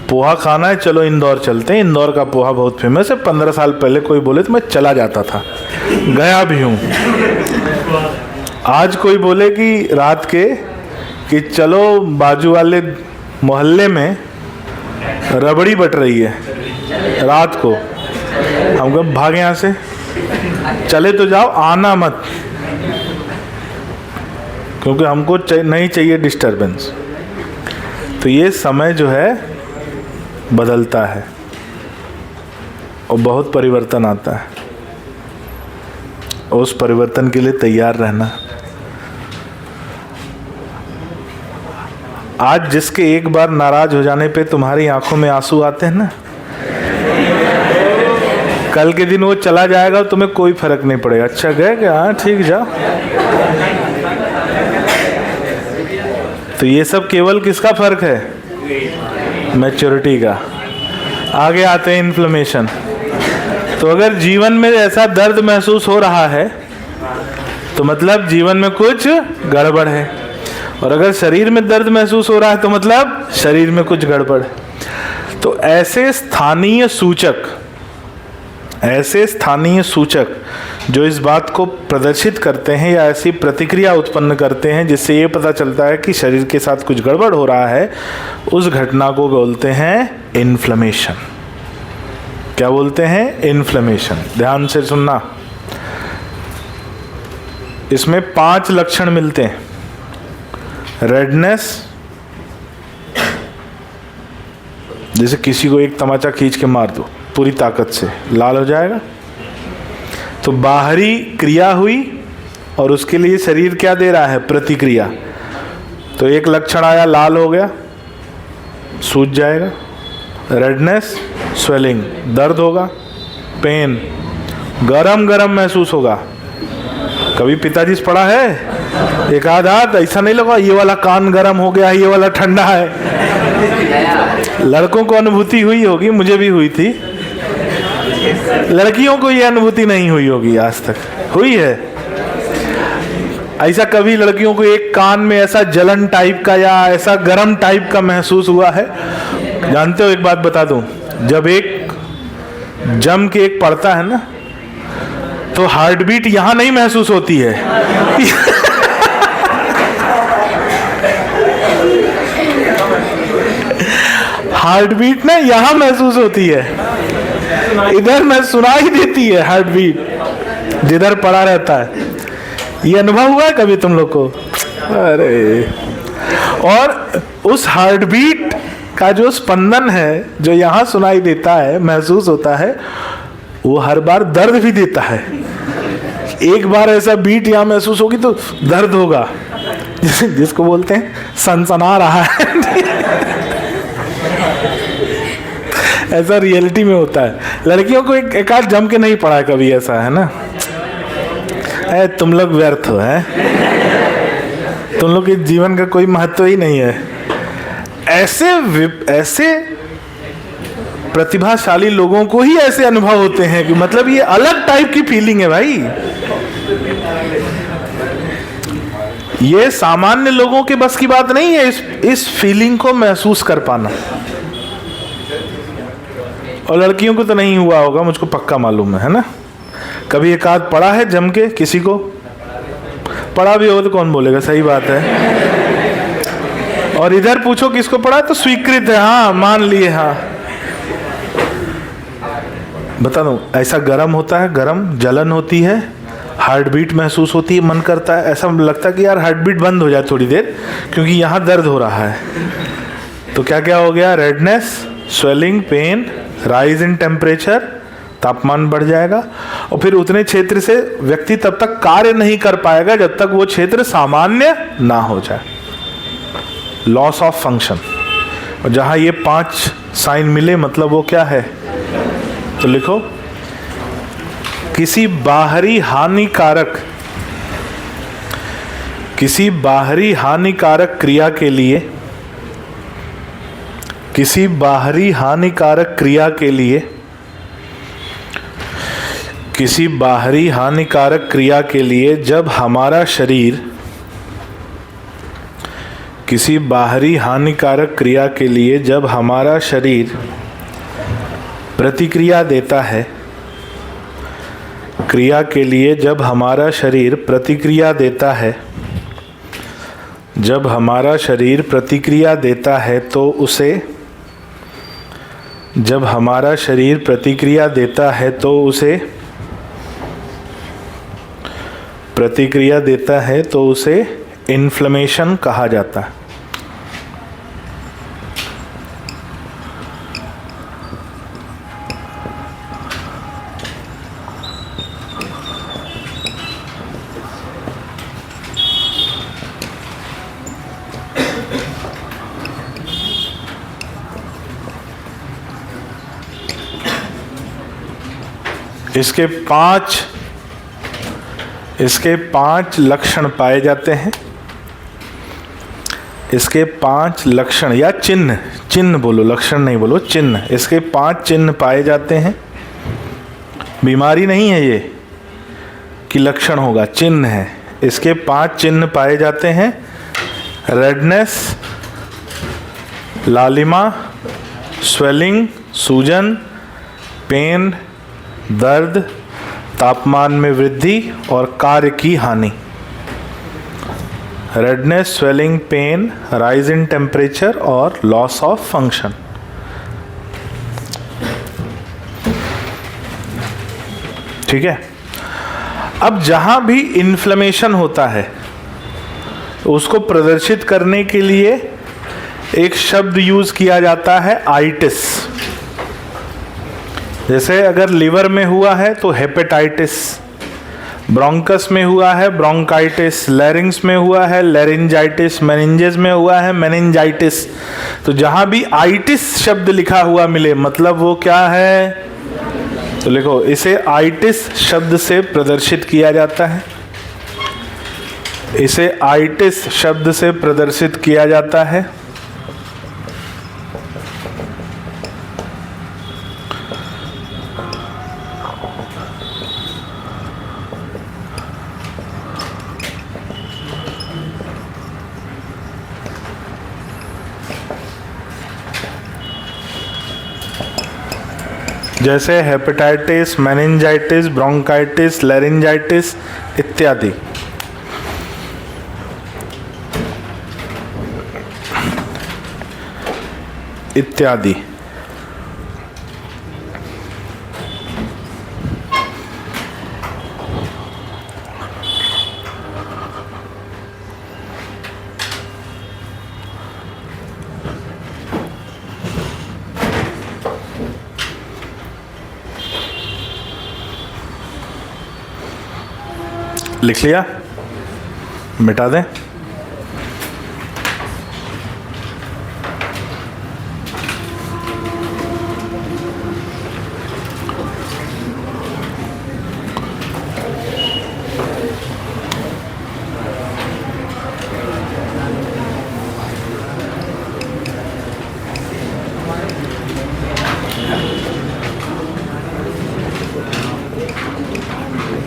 Speaker 1: पोहा खाना है, चलो इंदौर चलते हैं, इंदौर का पोहा बहुत फेमस है। 15 साल पहले कोई बोले तो मैं चला जाता था, गया भी हूँ। आज कोई बोले कि रात के कि चलो बाजू वाले मोहल्ले में रबड़ी बट रही है रात को, हम कब भागे यहाँ से, चले तो जाओ, आना मत, क्योंकि हमको नहीं चाहिए डिस्टरबेंस। तो ये समय जो है बदलता है और बहुत परिवर्तन आता है, और उस परिवर्तन के लिए तैयार रहना। आज जिसके एक बार नाराज हो जाने पे तुम्हारी आंखों में आंसू आते हैं ना, कल के दिन वो चला जाएगा, तुम्हें कोई फर्क नहीं पड़ेगा। अच्छा गए क्या, हाँ ठीक, जाओ। तो ये सब केवल किसका फर्क है? मैच्योरिटी का। आगे आते हैं इन्फ्लेमेशन। तो अगर जीवन में ऐसा दर्द महसूस हो रहा है तो मतलब जीवन में कुछ गड़बड़ है, और अगर शरीर में दर्द महसूस हो रहा है तो मतलब शरीर में कुछ गड़बड़ है। तो ऐसे स्थानीय सूचक जो इस बात को प्रदर्शित करते हैं या ऐसी प्रतिक्रिया उत्पन्न करते हैं जिससे ये पता चलता है कि शरीर के साथ कुछ गड़बड़ हो रहा है, उस घटना को बोलते हैं इन्फ्लेमेशन। क्या बोलते हैं? इन्फ्लेमेशन। ध्यान से सुनना, इसमें 5 लक्षण मिलते हैं। रेडनेस, जैसे किसी को एक तमाचा खींच के मार दो पूरी ताकत से, लाल हो जाएगा। तो बाहरी क्रिया हुई और उसके लिए शरीर क्या दे रहा है? प्रतिक्रिया। तो एक लक्षण आया, लाल हो गया, सूज जाएगा। रेडनेस, स्वेलिंग, दर्द होगा, पेन, गरम गरम महसूस होगा। कभी पिताजी से पड़ा है एक आध हाथ, ऐसा नहीं लगा ये वाला कान गरम हो गया, ये वाला ठंडा है। लड़कों को अनुभूति हुई होगी, मुझे भी हुई थी। लड़कियों को ये अनुभूति नहीं हुई होगी आज तक, हुई है ऐसा कभी? लड़कियों को एक कान में ऐसा जलन टाइप का या ऐसा गरम टाइप का महसूस हुआ है? जानते हो, एक बात बता दूं, जब एक जम के एक पड़ता है ना, तो हार्ट बीट यहां नहीं महसूस होती है हार्ट बीट ना यहां महसूस होती है, इधर में सुनाई देती है हार्ट बीट जिधर पड़ा रहता है। ये अनुभव हुआ है कभी तुम लोग को? अरे, और उस हार्ट बीट का जो स्पंदन है जो यहाँ सुनाई देता है, महसूस होता है, वो हर बार दर्द भी देता है। एक बार ऐसा बीट यहाँ महसूस होगी तो दर्द होगा, जिसको बोलते हैं सनसना रहा है। ऐसा रियलिटी में होता है। लड़कियों को एक आध जम के नहीं पड़ा कभी, ऐसा है ना? तुम लोग व्यर्थ हो, है, तुम लोग के जीवन का कोई महत्व ही नहीं है। ऐसे प्रतिभाशाली लोगों को ही ऐसे अनुभव होते हैं कि मतलब ये अलग टाइप की फीलिंग है भाई। ये सामान्य लोगों के बस की बात नहीं है इस फीलिंग को महसूस कर पाना। और लड़कियों को तो नहीं हुआ होगा, मुझको पक्का मालूम है ना? कभी एक आध पढ़ा है जम के? किसी को पढ़ा भी होगा तो कौन बोलेगा, सही बात है। और इधर पूछो किसको पढ़ा तो स्वीकृत है, हाँ मान लिए, हाँ। बता दूं, ऐसा गर्म होता है, गर्म जलन होती है, हार्ट बीट महसूस होती है, मन करता है, ऐसा लगता है कि यार हार्ट बीट बंद हो जाए थोड़ी देर, क्योंकि यहाँ दर्द हो रहा है। तो क्या क्या हो गया? Redness, swelling, pain, rise in temperature, तापमान बढ़ जाएगा। और फिर उतने क्षेत्र से व्यक्ति तब तक कार्य नहीं कर पाएगा जब तक वो क्षेत्र सामान्य ना हो जाए, लॉस ऑफ फंक्शन। और जहां ये 5 साइन मिले, मतलब वो क्या है? तो लिखो, किसी बाहरी हानिकारक क्रिया के लिए, किसी बाहरी हानिकारक क्रिया के लिए, किसी बाहरी हानिकारक क्रिया के लिए जब हमारा शरीर, किसी बाहरी हानिकारक क्रिया के लिए जब हमारा शरीर प्रतिक्रिया देता है, क्रिया के लिए जब हमारा शरीर प्रतिक्रिया देता है, जब हमारा शरीर प्रतिक्रिया देता है तो उसे, जब हमारा शरीर प्रतिक्रिया देता है तो उसे, प्रतिक्रिया देता है तो उसे इन्फ्लेमेशन कहा जाता है। इसके 5 लक्षण पाए जाते हैं। इसके 5 लक्षण या चिन्ह बोलो, लक्षण नहीं बोलो, चिन्ह। इसके 5 चिन्ह पाए जाते हैं। बीमारी नहीं है ये कि लक्षण होगा, चिन्ह है। इसके 5 चिन्ह पाए जाते हैं। रेडनेस, लालिमा, स्वेलिंग, सूजन, पेन, दर्द, तापमान में वृद्धि और कार्य की हानि। Redness, swelling, pain, rise in temperature और लॉस ऑफ फंक्शन। ठीक है। अब जहां भी इन्फ्लेमेशन होता है उसको प्रदर्शित करने के लिए एक शब्द यूज किया जाता है, आइटिस। जैसे अगर लिवर में हुआ है तो हेपेटाइटिस, ब्रोंकस में हुआ है ब्रोंकाइटिस, लैरिंग्स में हुआ है लैरिंजाइटिस, मेनिंजेस में हुआ है मेनिंजाइटिस। तो जहां भी आइटिस शब्द लिखा हुआ मिले मतलब वो क्या है? तो लिखो, इसे आइटिस शब्द से प्रदर्शित किया जाता है। इसे आइटिस शब्द से प्रदर्शित किया जाता है। जैसे हेपेटाइटिस, मेनिंजाइटिस, ब्रोंकाइटिस, लैरिंजाइटिस इत्यादि। इत्यादि। लिख लिया? मिटा दें?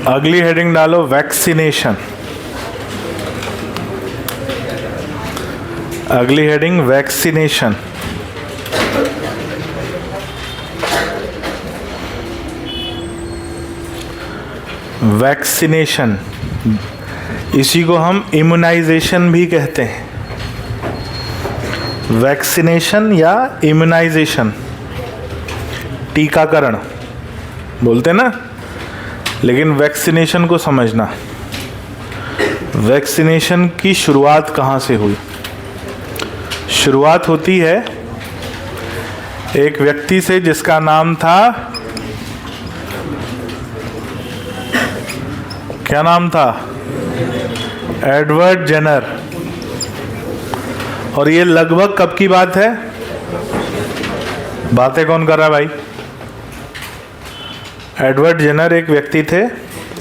Speaker 1: अगली हेडिंग डालो वैक्सीनेशन। अगली हेडिंग वैक्सीनेशन। वैक्सीनेशन, इसी को हम इम्यूनाइजेशन भी कहते हैं। वैक्सीनेशन या इम्यूनाइजेशन, टीकाकरण बोलते ना, लेकिन वैक्सीनेशन को समझना। वैक्सीनेशन की शुरुआत कहाँ से हुई? शुरुआत होती है एक व्यक्ति से जिसका नाम था, क्या नाम था? Edward Jenner. और ये लगभग कब की बात है? बातें कौन कर रहा है भाई? एडवर्ड जेनर एक व्यक्ति थे,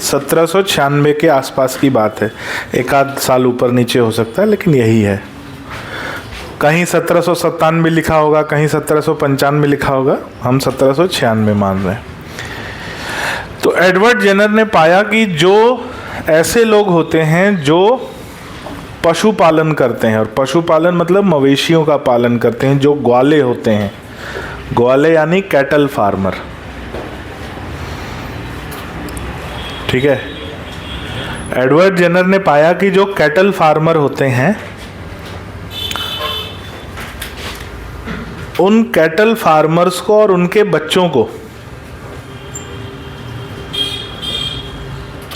Speaker 1: 1796 के आसपास की बात है, एक आध साल ऊपर नीचे हो सकता है, लेकिन यही है। कहीं 1797 लिखा होगा, कहीं 1795 लिखा होगा, हम 1796 मान रहे हैं। तो एडवर्ड जेनर ने पाया कि जो ऐसे लोग होते हैं जो पशुपालन करते हैं, और पशुपालन मतलब मवेशियों का पालन करते हैं, जो ग्वाले होते हैं, ग्वाले यानी कैटल फार्मर, ठीक है। एडवर्ड जेनर ने पाया कि जो कैटल फार्मर होते हैं, उन कैटल फार्मर्स को और उनके बच्चों को,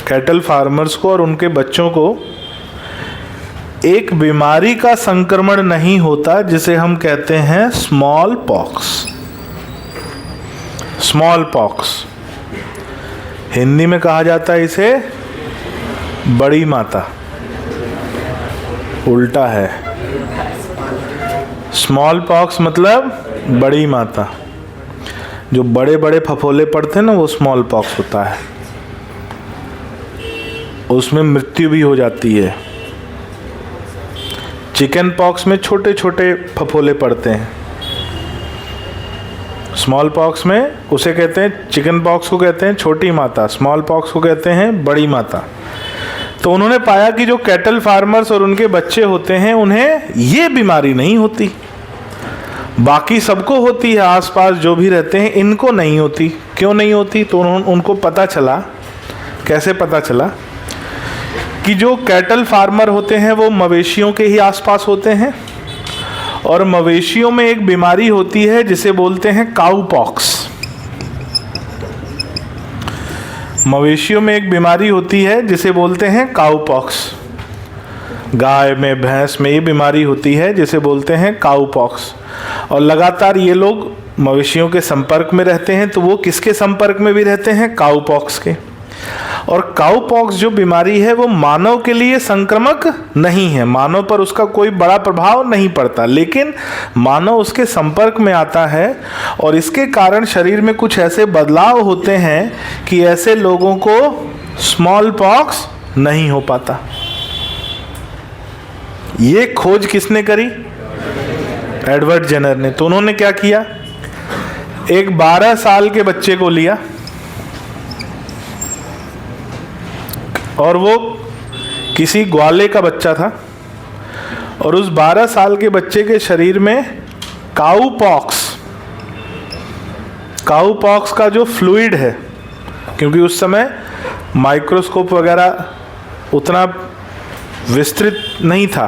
Speaker 1: कैटल फार्मर्स को और उनके बच्चों को एक बीमारी का संक्रमण नहीं होता जिसे हम कहते हैं small pox. Small pox Hindi में कहा जाता है इसे बड़ी माता, उल्टा है। स्मॉल पॉक्स मतलब बड़ी माता। जो बड़े बड़े फफोले पड़ते हैं ना, वो स्मॉल पॉक्स होता है, उसमें मृत्यु भी हो जाती है। चिकन पॉक्स में छोटे छोटे फफोले पड़ते हैं, स्मॉल पॉक्स में उसे कहते हैं, चिकन पॉक्स को कहते हैं छोटी माता, स्मॉल पॉक्स को कहते हैं बड़ी माता। तो उन्होंने पाया कि जो कैटल फार्मर्स और उनके बच्चे होते हैं, उन्हें ये बीमारी नहीं होती, बाकी सबको होती है, आसपास जो भी रहते हैं, इनको नहीं होती। क्यों नहीं होती? तो उनको पता चला। कैसे पता चला? कि जो कैटल फार्मर होते हैं वो मवेशियों के ही आसपास होते हैं, और मवेशियों में एक बीमारी होती है जिसे बोलते हैं काऊ पॉक्स। मवेशियों में एक बीमारी होती है जिसे बोलते हैं काऊ पॉक्स। गाय में, भैंस में ये बीमारी होती है जिसे बोलते हैं काऊ पॉक्स। और लगातार ये लोग मवेशियों के संपर्क में रहते हैं, तो वो किसके संपर्क में भी रहते हैं? काऊ पॉक्स के। और काऊ पॉक्स जो बीमारी है वो मानव के लिए संक्रामक नहीं है, मानव पर उसका कोई बड़ा प्रभाव नहीं पड़ता, लेकिन मानव उसके संपर्क में आता है और इसके कारण शरीर में कुछ ऐसे बदलाव होते हैं कि ऐसे लोगों को स्मॉल पॉक्स नहीं हो पाता। ये खोज किसने करी? एडवर्ड जेनर ने। तो उन्होंने क्या किया? एक 12 साल के बच्चे को लिया और वो किसी ग्वाले का बच्चा था, और उस 12 साल के बच्चे के शरीर में काऊ पॉक्स का जो फ्लूइड है, क्योंकि उस समय माइक्रोस्कोप वगैरह उतना विस्तृत नहीं था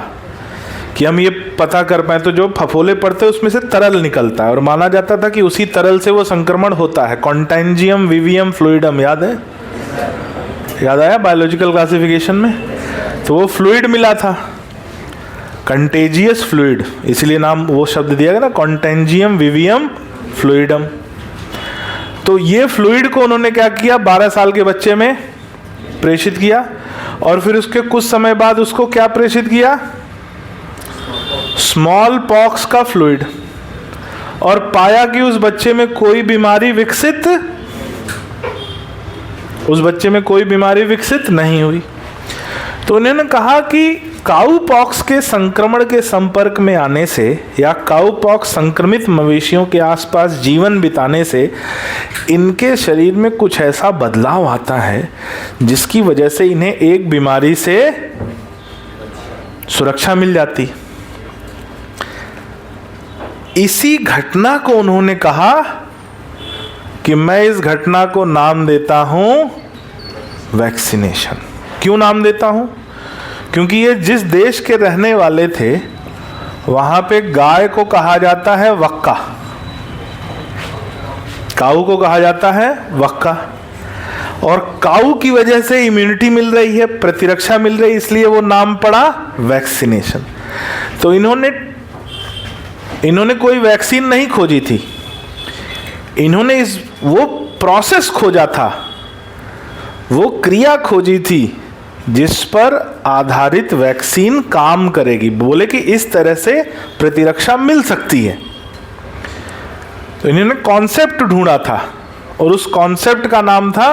Speaker 1: कि हम ये पता कर पाए तो जो फफोले पड़ते हैं उसमें से तरल निकलता है और माना जाता था कि उसी तरल से वो संक्रमण होता है। कॉन्टेंजियम विवियम फ्लूइडम, याद है, याद आया बायोलॉजिकल क्लासिफिकेशन में? तो वो फ्लूइड मिला था, कंटेजियस फ्लूइड, इसलिए नाम वो शब्द दिया गया ना, कॉन्टेंजियम विवियम फ्लूइडम। तो ये फ्लूइड को उन्होंने क्या किया, 12 साल के बच्चे में प्रेषित किया और फिर उसके कुछ समय बाद उसको क्या प्रेषित किया, स्मॉल पॉक्स का फ्लूइड, और पाया कि उस बच्चे में कोई बीमारी विकसित नहीं हुई। तो उन्होंने कहा कि काऊ पॉक्स के संक्रमण के संपर्क में आने से या काऊ पॉक्स संक्रमित मवेशियों के आसपास जीवन बिताने से इनके शरीर में कुछ ऐसा बदलाव आता है जिसकी वजह से इन्हें एक बीमारी से सुरक्षा मिल जाती। इसी घटना को उन्होंने कहा कि मैं इस घटना को नाम देता हूं वैक्सीनेशन। क्यों नाम देता हूं? क्योंकि ये जिस देश के रहने वाले थे वहां पे गाय को कहा जाता है वक्का, काऊ को कहा जाता है वक्का, और काऊ की वजह से इम्यूनिटी मिल रही है, प्रतिरक्षा मिल रही है, इसलिए वो नाम पड़ा वैक्सीनेशन। तो इन्होंने कोई वैक्सीन नहीं खोजी थी, इन्होंने वो प्रोसेस खोजा था, वो क्रिया खोजी थी जिस पर आधारित वैक्सीन काम करेगी। बोले कि इस तरह से प्रतिरक्षा मिल सकती है। तो इन्होंने कॉन्सेप्ट ढूंढा था और उस कॉन्सेप्ट का नाम था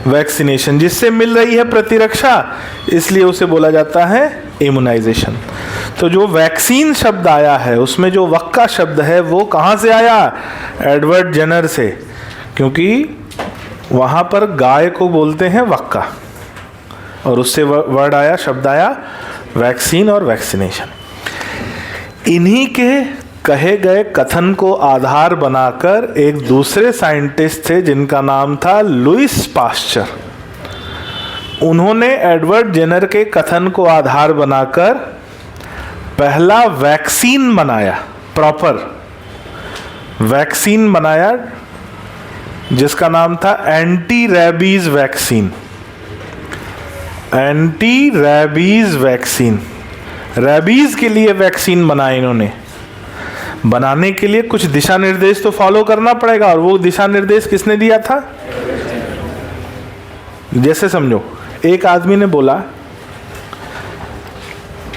Speaker 1: वैक्सीनेशन, जिससे मिल रही है प्रतिरक्षा, इसलिए उसे बोला जाता है इम्यूनाइजेशन। तो जो वैक्सीन शब्द आया है उसमें जो वक्का शब्द है वो कहाँ से आया, एडवर्ड जेनर से, क्योंकि वहाँ पर गाय को बोलते हैं वक्का और उससे वर्ड आया, शब्द आया वैक्सीन और वैक्सीनेशन। इन्हीं के कहे गए कथन को आधार बनाकर एक दूसरे साइंटिस्ट थे जिनका नाम था लुईस पास्चर। उन्होंने एडवर्ड जेनर के कथन को आधार बनाकर पहला वैक्सीन बनाया, प्रॉपर वैक्सीन बनाया, जिसका नाम था anti rabies vaccine. Anti rabies vaccine, rabies के लिए वैक्सीन बनाए इन्होंने। बनाने के लिए कुछ दिशा निर्देश तो फॉलो करना पड़ेगा, और वो दिशा निर्देश किसने दिया था? जैसे समझो, एक आदमी ने बोला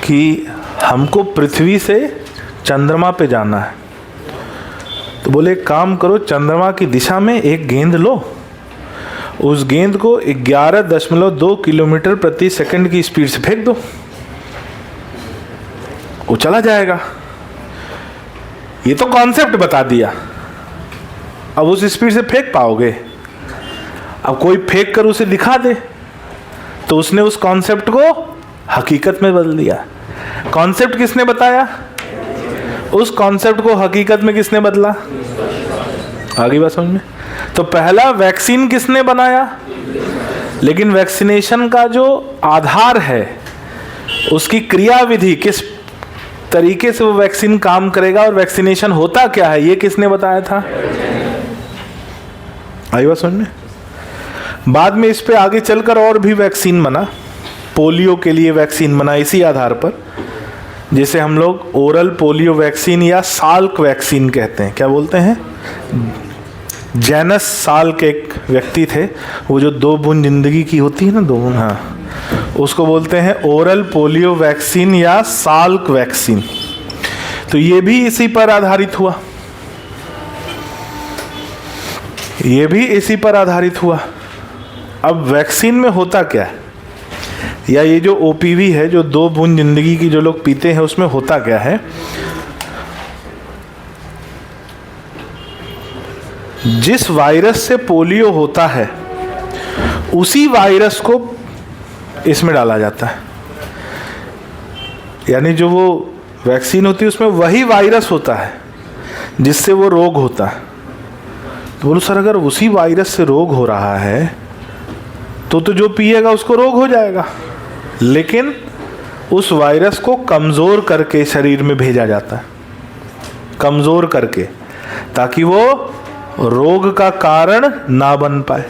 Speaker 1: कि हमको पृथ्वी से चंद्रमा पे जाना है, तो बोले एक काम करो, चंद्रमा की दिशा में एक गेंद लो, उस गेंद को 11.2 किलोमीटर प्रति सेकंड की स्पीड से फेंक दो, वो चला जाएगा। ये तो कॉन्सेप्ट बता दिया, अब उस स्पीड से फेंक पाओगे? अब कोई फेंक कर उसे दिखा दे, तो उसने उस कॉन्सेप्ट को हकीकत में बदल दिया। कॉन्सेप्ट किसने बताया? उस कॉन्सेप्ट को हकीकत में किसने बदला? आगे बात समझ में? तो पहला वैक्सीन किसने बनाया? लेकिन वैक्सीनेशन का जो आधार है, उसकी क्रियाविधि, किस तरीके से वो वैक्सीन काम करेगा और वैक्सीनेशन होता क्या है, ये किसने बताया था? आई बात समझ में? बाद में इस पे आगे चलकर और भी वैक्सीन बना, पोलियो के लिए वैक्सीन बना इसी आधार पर, जिसे हम लोग ओरल पोलियो वैक्सीन या साल्क वैक्सीन कहते हैं। क्या बोलते हैं? जेनस साल्क एक व्यक्ति थे, वो जो 2 बूंद जिंदगी की होती है ना, 2 बूंद, हाँ, उसको बोलते हैं ओरल पोलियो वैक्सीन या साल्क वैक्सीन। तो ये भी इसी पर आधारित हुआ, ये भी इसी पर आधारित हुआ। अब वैक्सीन में होता क्या है, या ये जो ओपीवी है, जो 2 बूंद जिंदगी की जो लोग पीते हैं, उसमें होता क्या है? जिस वायरस से पोलियो होता है उसी वायरस को इसमें डाला जाता है, यानी जो वो वैक्सीन होती है उसमें वही वायरस होता है जिससे वो रोग होता है। तो बोलो सर, अगर उसी वायरस से रोग हो रहा है तो जो पिएगा उसको रोग हो जाएगा। लेकिन उस वायरस को कमज़ोर करके शरीर में भेजा जाता है, कमज़ोर करके, ताकि वो रोग का कारण ना बन पाए।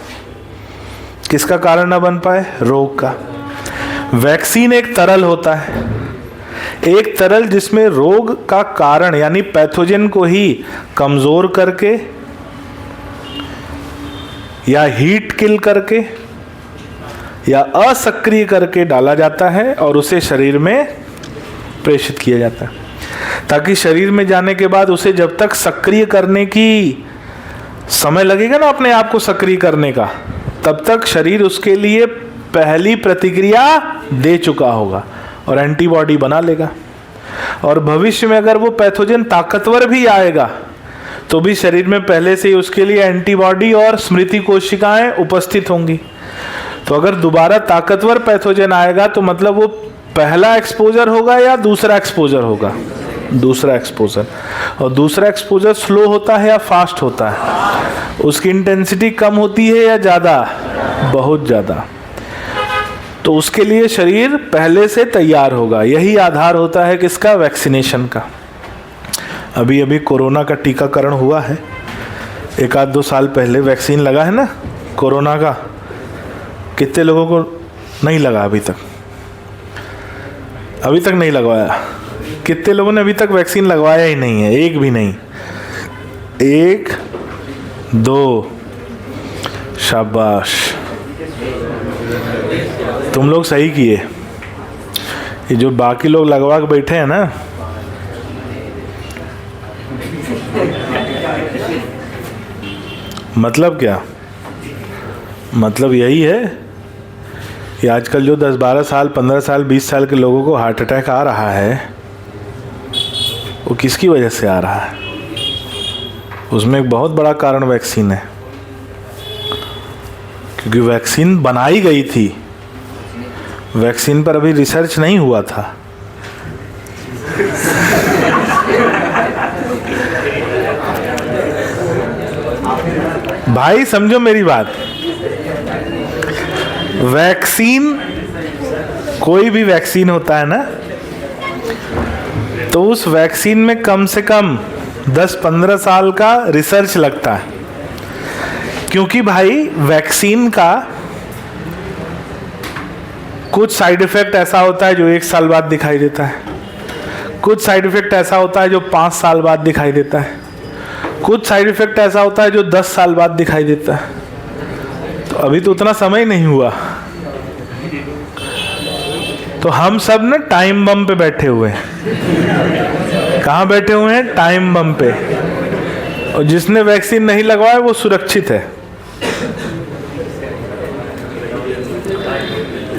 Speaker 1: किसका कारण ना बन पाए? रोग का। वैक्सीन एक तरल होता है, एक तरल जिसमें रोग का कारण यानी पैथोजन को ही कमज़ोर करके या हीट किल करके या असक्रिय करके डाला जाता है और उसे शरीर में प्रेषित किया जाता है, ताकि शरीर में जाने के बाद उसे जब तक सक्रिय करने की समय लगेगा ना अपने आप को सक्रिय करने का, तब तक शरीर उसके लिए पहली प्रतिक्रिया दे चुका होगा और एंटीबॉडी बना लेगा। और भविष्य में अगर वो पैथोजन ताकतवर भी आएगा तो भी शरीर में पहले से ही उसके लिए एंटीबॉडी और स्मृति कोशिकाएं उपस्थित होंगी। तो अगर दोबारा ताकतवर पैथोजन आएगा तो मतलब वो पहला एक्सपोजर होगा या दूसरा एक्सपोजर होगा? दूसरा एक्सपोजर। और दूसरा एक्सपोजर स्लो होता है या फास्ट होता है? उसकी इंटेंसिटी कम होती है या ज़्यादा? बहुत ज़्यादा। तो उसके लिए शरीर पहले से तैयार होगा। यही आधार होता है किसका? वैक्सीनेशन का। अभी अभी कोरोना का टीकाकरण हुआ है, 1-2 साल पहले वैक्सीन लगा है ना कोरोना का। कितने लोगों को नहीं लगा अभी तक? अभी तक नहीं लगवाया। कितने लोगों ने अभी तक वैक्सीन लगवाया ही नहीं है? एक भी नहीं। 1, 2, शाबाश, तुम लोग सही किए। ये जो बाकी लोग लगवा के बैठे हैं ना, मतलब क्या? मतलब यही है कि आजकल जो 10-12 साल, 15 साल, 20 साल के लोगों को हार्ट अटैक आ रहा है, वो किसकी वजह से आ रहा है? उसमें एक बहुत बड़ा कारण वैक्सीन है, क्योंकि वैक्सीन बनाई गई थी, वैक्सीन पर अभी रिसर्च नहीं हुआ था। भाई समझो मेरी बात, वैक्सीन, कोई भी वैक्सीन होता है ना, तो उस वैक्सीन में कम से कम 10-15 साल का रिसर्च लगता है। क्योंकि भाई वैक्सीन का कुछ साइड इफेक्ट ऐसा होता है जो 1 साल बाद दिखाई देता है, कुछ साइड इफेक्ट ऐसा होता है जो 5 साल बाद दिखाई देता है, कुछ साइड इफेक्ट ऐसा होता है जो 10 साल बाद दिखाई देता है। तो अभी तो उतना समय नहीं हुआ, तो हम सब ना टाइम बम पे बैठे हुए हैं। कहाँ बैठे हुए हैं? टाइम बम पे। और जिसने वैक्सीन नहीं लगवाया वो सुरक्षित है।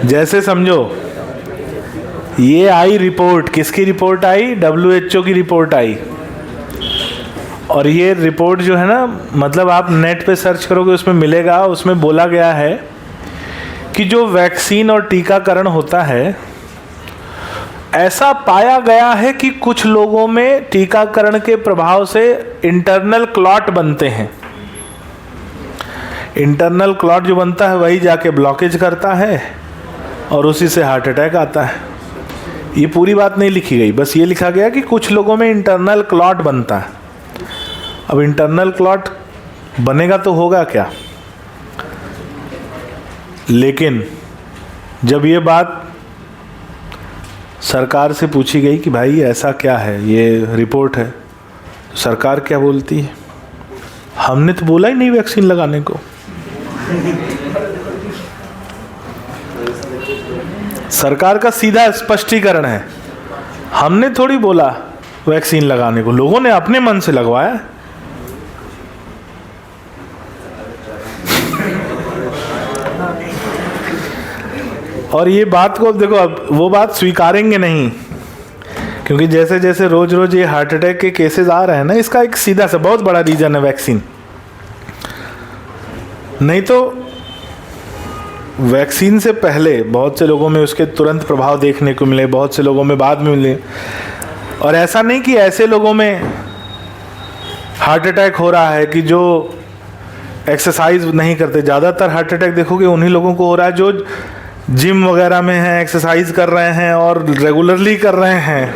Speaker 1: जैसे समझो, ये आई रिपोर्ट, किसकी रिपोर्ट आई? WHO की रिपोर्ट आई। और ये रिपोर्ट जो है ना, मतलब आप नेट पे सर्च करोगे उसमें मिलेगा। उसमें बोला गया है कि जो वैक्सीन और टीकाकरण होता है, ऐसा पाया गया है कि कुछ लोगों में टीकाकरण के प्रभाव से इंटरनल क्लॉट बनते हैं। इंटरनल क्लॉट जो बनता है वही जाके ब्लॉकेज करता है और उसी से हार्ट अटैक आता है। ये पूरी बात नहीं लिखी गई, बस ये लिखा गया कि कुछ लोगों में इंटरनल क्लॉट बनता है। अब इंटरनल क्लॉट बनेगा तो होगा क्या? लेकिन जब ये बात सरकार से पूछी गई कि भाई ऐसा क्या है, ये रिपोर्ट है, तो सरकार क्या बोलती है? हमने तो बोला ही नहीं वैक्सीन लगाने को। सरकार का सीधा स्पष्टीकरण है, हमने थोड़ी बोला वैक्सीन लगाने को, लोगों ने अपने मन से लगवाया। और ये बात को देखो, अब वो बात स्वीकारेंगे नहीं, क्योंकि जैसे जैसे रोज रोज ये हार्ट अटैक के केसेस आ रहे हैं ना, इसका एक सीधा सा बहुत बड़ा रीजन है वैक्सीन। नहीं तो वैक्सीन से पहले बहुत से लोगों में उसके तुरंत प्रभाव देखने को मिले, बहुत से लोगों में बाद में मिले। और ऐसा नहीं कि ऐसे लोगों में हार्ट अटैक हो रहा है कि जो एक्सरसाइज नहीं करते। ज़्यादातर हार्ट अटैक देखोगे उन्हीं लोगों को हो रहा है जो जिम वगैरह में हैं, एक्सरसाइज कर रहे हैं और रेगुलरली कर रहे हैं,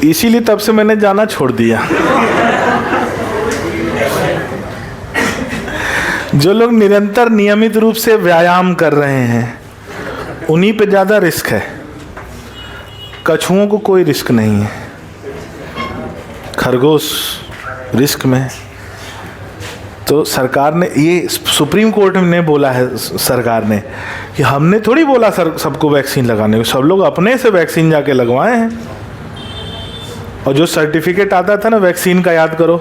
Speaker 1: इसीलिए तब से मैंने जाना छोड़ दिया। जो लोग निरंतर नियमित रूप से व्यायाम कर रहे हैं उन्हीं पे ज़्यादा रिस्क है, कछुओं को कोई रिस्क नहीं है। खरगोश रिस्क में है। तो सरकार ने, ये सुप्रीम कोर्ट ने बोला है सरकार ने, कि हमने थोड़ी बोला सर सबको वैक्सीन लगाने को, सब लोग अपने से वैक्सीन जाके लगवाए हैं। और जो सर्टिफिकेट आता था ना वैक्सीन का, याद करो,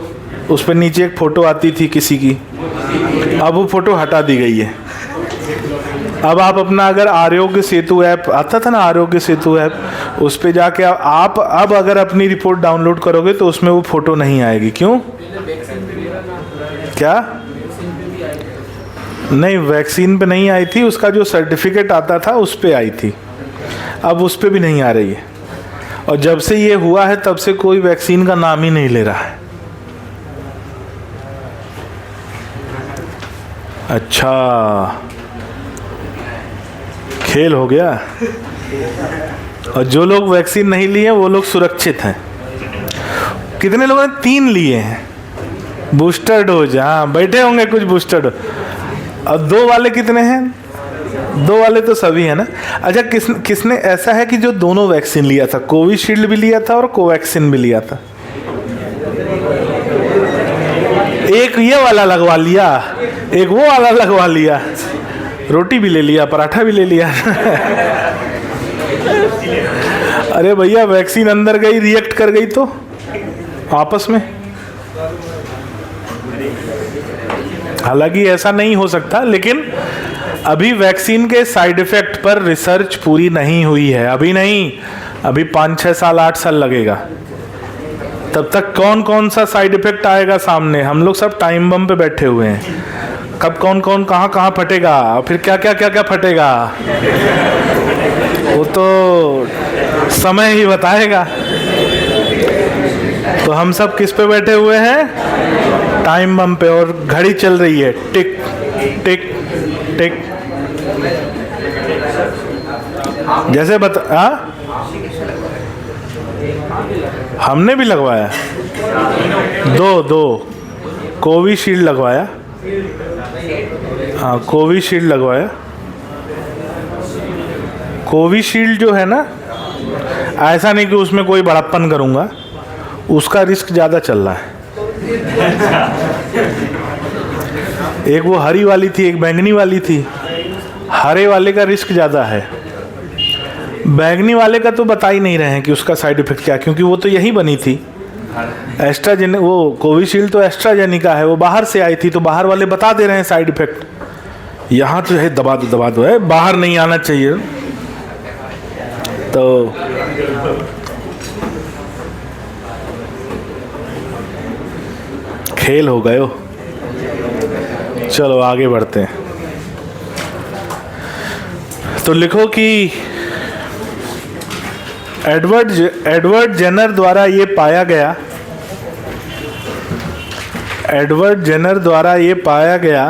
Speaker 1: उस पर नीचे एक फ़ोटो आती थी किसी की, अब वो फ़ोटो हटा दी गई है। अब आप अपना अगर आरोग्य सेतु ऐप आता था ना, आरोग्य सेतु ऐप, उस पे जाके आप अब अगर अपनी रिपोर्ट डाउनलोड करोगे तो उसमें वो फ़ोटो नहीं आएगी। क्यों? क्या? नहीं, वैक्सीन पे नहीं आई थी, उसका जो सर्टिफिकेट आता था उस पे आई थी, अब उस पे भी नहीं आ रही है। और जब से ये हुआ है तब से कोई वैक्सीन का नाम ही नहीं ले रहा है। अच्छा, खेल हो गया। और जो लोग वैक्सीन नहीं लिए वो लोग सुरक्षित हैं। कितने लोगों ने 3 लिए हैं बूस्टर डोज? हाँ, बैठे होंगे कुछ बूस्टर डोज। और 2 वाले कितने हैं? 2 वाले तो सभी है ना। अच्छा, किसने ऐसा है कि जो दोनों वैक्सीन लिया था, कोविशील्ड भी लिया था और कोवैक्सीन भी लिया था? एक ये वाला लगवा लिया, एक वो वाला लगवा लिया, रोटी भी ले लिया, पराठा भी ले लिया। अरे भैया, वैक्सीन अंदर गई, रिएक्ट कर गई तो आपस में। हालांकि ऐसा नहीं हो सकता, लेकिन अभी वैक्सीन के साइड इफेक्ट पर रिसर्च पूरी नहीं हुई है। अभी नहीं, अभी 5, 6 साल, 8 साल लगेगा। तब तक कौन कौन सा साइड इफेक्ट आएगा सामने, हम लोग सब टाइम बम पे बैठे हुए हैं। कब कौन कौन कहाँ कहाँ फटेगा, फिर क्या क्या क्या क्या फटेगा, वो तो समय ही बताएगा। तो हम सब किस पे बैठे हुए हैं? टाइम बम पे। और घड़ी चल रही है, टिक टिक टिक। जैसे हमने भी लगवाया 2 कोविशील्ड लगवाया। हाँ, कोविशील्ड लगवाया। कोविशील्ड जो है ना, ऐसा नहीं कि उसमें कोई बड़प्पन करूँगा, उसका रिस्क ज़्यादा चल रहा है। एक वो हरी वाली थी, एक बैंगनी वाली थी। हरे वाले का रिस्क ज़्यादा है, बैंगनी वाले का तो बता ही नहीं रहे हैं कि उसका साइड इफेक्ट क्या, क्योंकि वो तो यही बनी थी। वो कोविशील्ड तो एस्ट्राजेनिका है, वो बाहर से आई थी, तो बाहर वाले बता दे रहे हैं साइड इफेक्ट। यहाँ तो है दबा दो है, बाहर नहीं आना चाहिए। तो खेल हो गए हो। चलो आगे बढ़ते हैं। तो लिखो कि एडवर्ड जेनर द्वारा ये पाया गया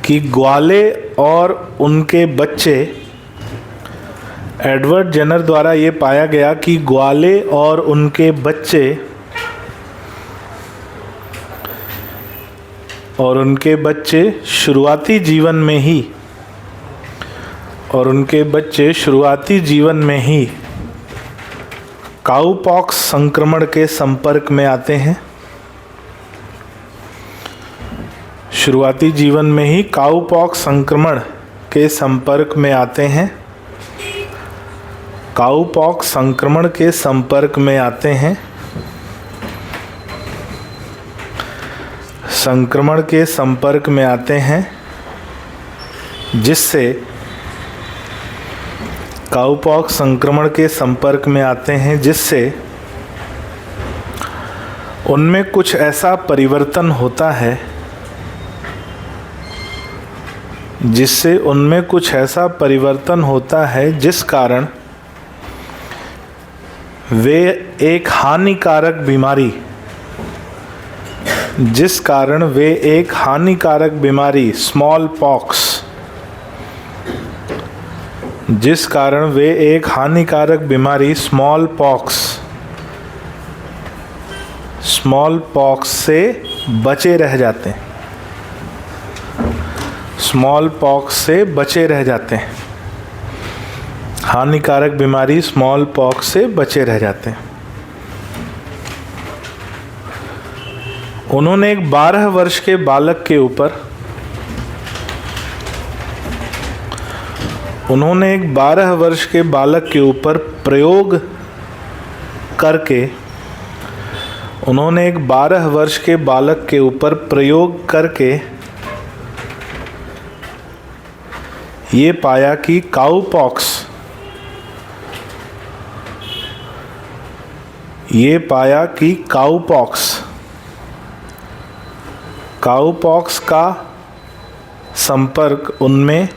Speaker 1: कि ग्वाले और उनके बच्चे, एडवर्ड जेनर द्वारा ये पाया गया कि ग्वाले और उनके बच्चे शुरुआती जीवन में ही काउपॉक्स संक्रमण के संपर्क में आते हैं। शुरुआती जीवन में ही काउपॉक्स संक्रमण के संपर्क में आते हैं। काउपॉक्स संक्रमण के संपर्क में आते हैं। संक्रमण के संपर्क में आते हैं, जिससे काउपॉक्स संक्रमण के संपर्क में आते हैं जिससे उनमें कुछ ऐसा परिवर्तन होता है जिस कारण वे एक हानिकारक बीमारी जिस कारण वे एक हानिकारक बीमारी स्मॉल पॉक्स, जिस कारण वे एक हानिकारक बीमारी स्मॉल पॉक्स से बचे रह जाते हैं, स्मॉल पॉक्स से बचे रह जाते हैं, हानिकारक बीमारी स्मॉल पॉक्स से बचे रह जाते हैं। उन्होंने एक 12 वर्ष के बालक के ऊपर प्रयोग करके ये पाया कि काउपॉक्स का संपर्क उनमें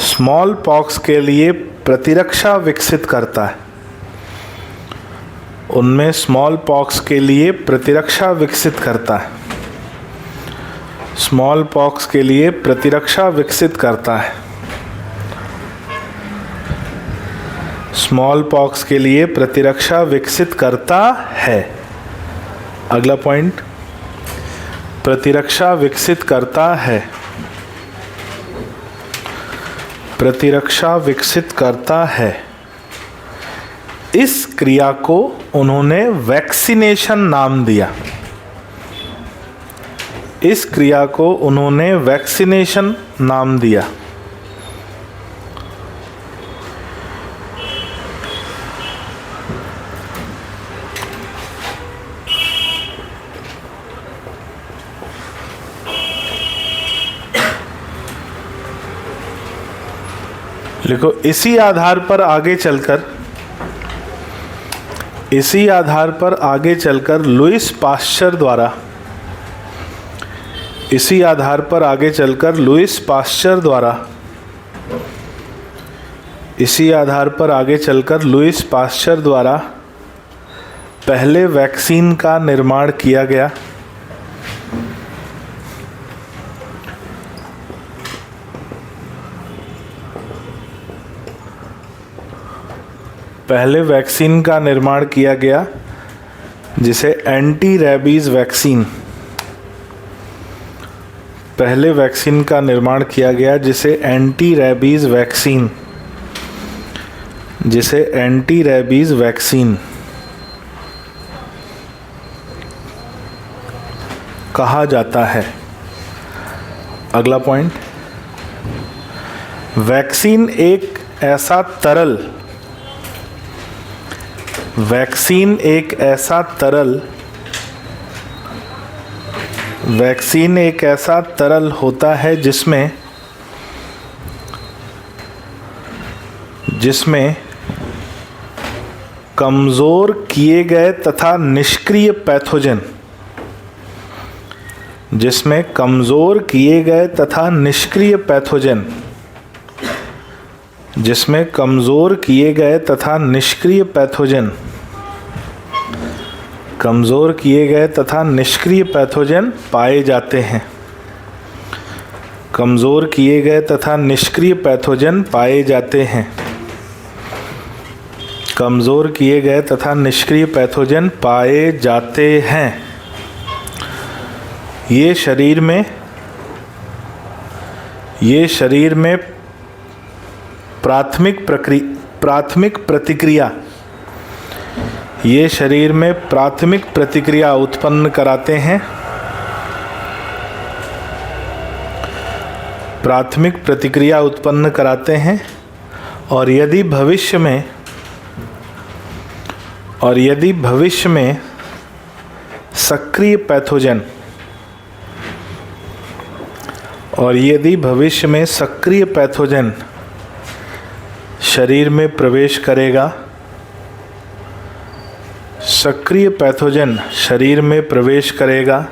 Speaker 1: स्मॉल पॉक्स के लिए प्रतिरक्षा विकसित करता है, स्मॉल पॉक्स के लिए प्रतिरक्षा विकसित करता है। अगला पॉइंट, प्रतिरक्षा विकसित करता है। इस क्रिया को उन्होंने वैक्सीनेशन नाम दिया। लिखो, इसी आधार पर आगे चलकर लुईस पाश्चर द्वारा पहले वैक्सीन का निर्माण किया गया। जिसे एंटी रेबीज वैक्सीन कहा जाता है। अगला पॉइंट, वैक्सीन एक ऐसा तरल होता है जिसमें कमजोर किए गए तथा निष्क्रिय पैथोजन पाए जाते हैं। ये शरीर में प्राथमिक प्रतिक्रिया उत्पन्न कराते हैं और यदि भविष्य में सक्रिय पैथोजन शरीर में प्रवेश करेगा,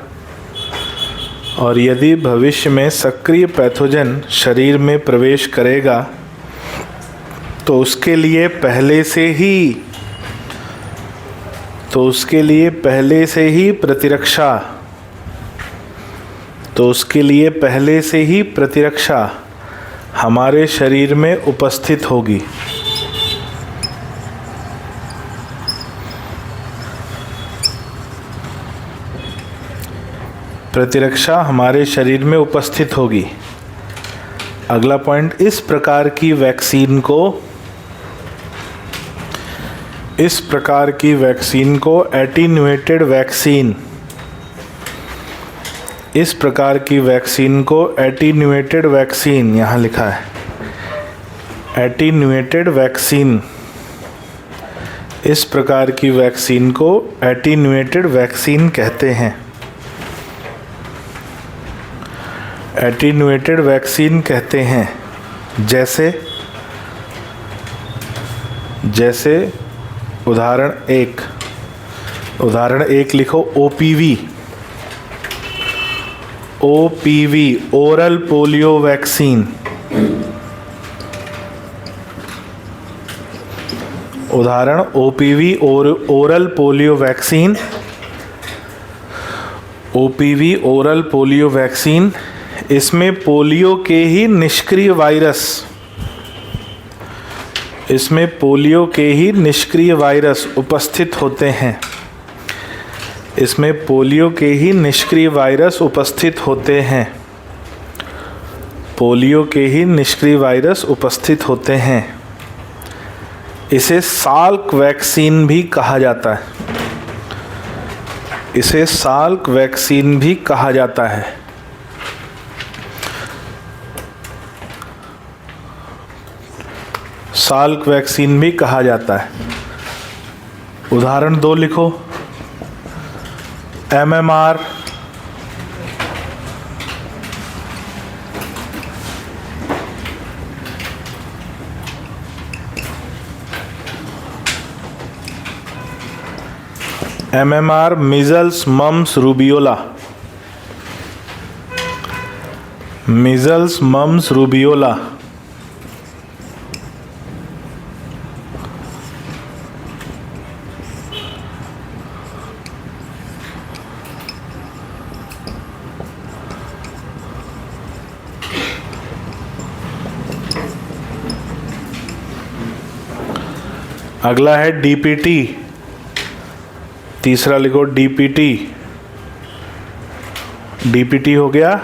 Speaker 1: और यदि भविष्य में सक्रिय पैथोजन शरीर में प्रवेश करेगा तो उसके लिए पहले से ही तो उसके लिए पहले से ही प्रतिरक्षा हमारे शरीर में उपस्थित होगी। प्रतिरक्षा हमारे शरीर में उपस्थित होगी। अगला पॉइंट, इस प्रकार की वैक्सीन को एटीन्यूएटेड वैक्सीन, यहाँ लिखा है एटीन्यूएटेड वैक्सीन, इस प्रकार की वैक्सीन को एटीन्यूएटेड वैक्सीन कहते हैं। एटीन्यूएटेड वैक्सीन कहते हैं। जैसे उदाहरण एक लिखो, ओपीवी ओरल पोलियो वैक्सीन। उदाहरण OPV oral polio vaccine. OPV oral polio vaccine, इसमें पोलियो के ही निष्क्रिय वायरस उपस्थित होते हैं। इसमें पोलियो के ही निष्क्रिय वायरस उपस्थित होते हैं। इसे साल्क वैक्सीन भी कहा जाता है। साल्क वैक्सीन भी कहा जाता है। उदाहरण 2 लिखो, MMR, मीजल्स मम्स रूबियोला। अगला है DPT, तीसरा लिखो DPT हो गया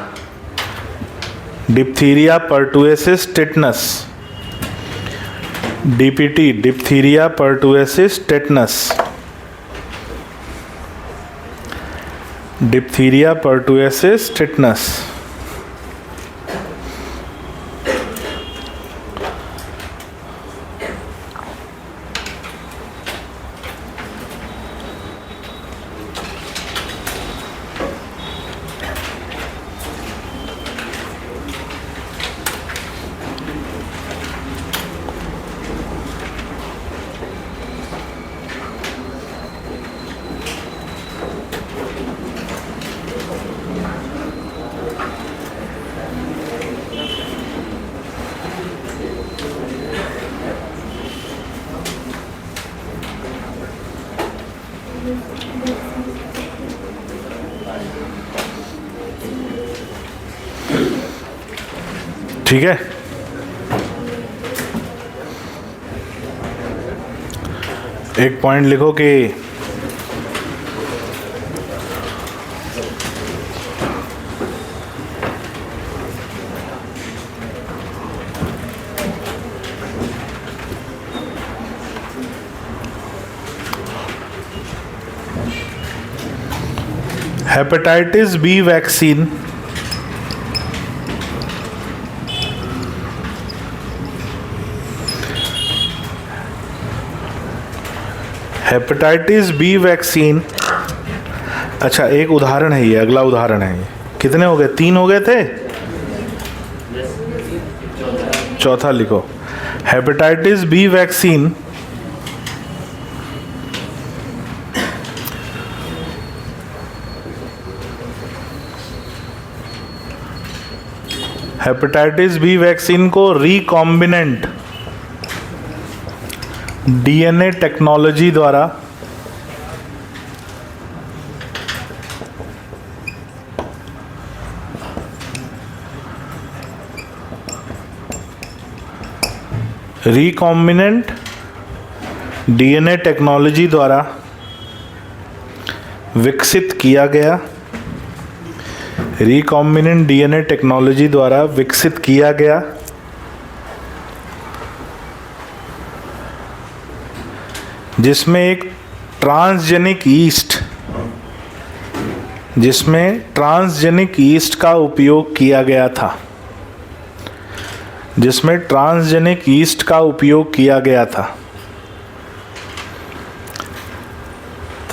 Speaker 1: diphtheria pertussis tetanus. Diphtheria pertussis tetanus. ठीक है, एक पॉइंट लिखो कि हेपेटाइटिस बी वैक्सीन अच्छा एक उदाहरण है ये, अगला उदाहरण है ये। कितने हो गए? 3 हो गए थे, चौथा लिखो। हेपेटाइटिस बी वैक्सीन को रिकॉम्बिनेंट DNA टेक्नोलॉजी द्वारा रिकॉम्बिनेंट डीएनए टेक्नोलॉजी द्वारा विकसित किया गया, रिकॉम्बिनेंट डीएनए टेक्नोलॉजी द्वारा विकसित किया गया जिसमें एक ट्रांसजेनिक ईस्ट का उपयोग किया गया था, जिसमें ट्रांसजेनिक ईस्ट का उपयोग किया गया था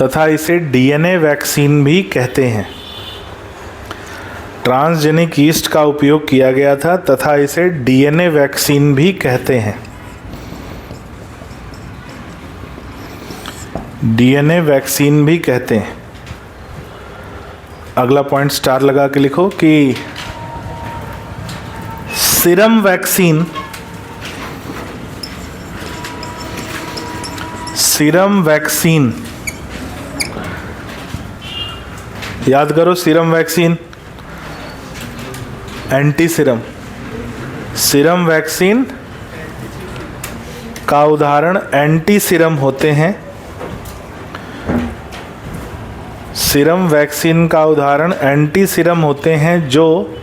Speaker 1: तथा इसे डीएनए वैक्सीन भी कहते हैं। ट्रांसजेनिक ईस्ट का उपयोग किया गया था तथा इसे डीएनए वैक्सीन भी कहते हैं। डीएनए वैक्सीन भी कहते हैं। अगला पॉइंट स्टार लगा के लिखो कि सीरम वैक्सीन, याद करो serum vaccine, anti serum vaccine का उदाहरण एंटी सीरम होते हैं। सीरम वैक्सीन का उदाहरण एंटी सीरम होते हैं जो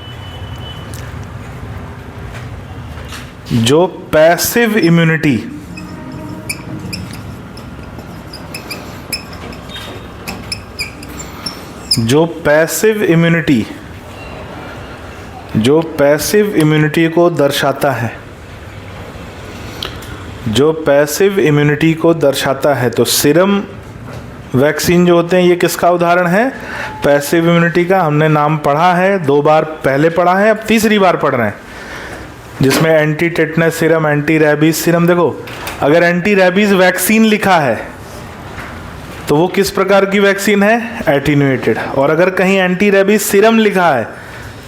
Speaker 1: पैसिव इम्यूनिटी, जो पैसिव इम्यूनिटी को दर्शाता है, तो सीरम वैक्सीन जो होते हैं ये किसका उदाहरण है? पैसिव इम्यूनिटी का। हमने नाम पढ़ा है, 2 बार पहले पढ़ा है, अब तीसरी बार पढ़ रहे हैं, जिसमें anti tetanus serum, anti rabies serum. देखो, अगर एंटी रेबीज वैक्सीन लिखा है तो वो किस प्रकार की वैक्सीन है? एटीन्यूएटेड। और अगर कहीं एंटी रेबीज सीरम लिखा है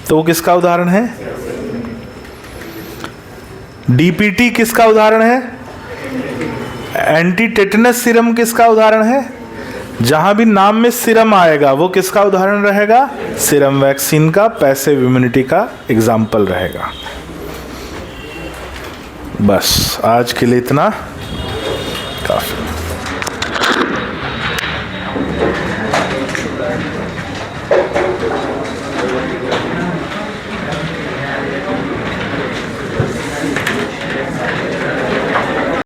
Speaker 1: तो वो किसका उदाहरण है? डीपीटी किसका उदाहरण है? एंटी टेटनस सीरम किसका उदाहरण है? जहां भी नाम में सीरम आएगा वो किसका उदाहरण रहेगा? सीरम वैक्सीन का, पैसिव इम्यूनिटी का एग्जाम्पल रहेगा। बस आज के लिए इतना काफी।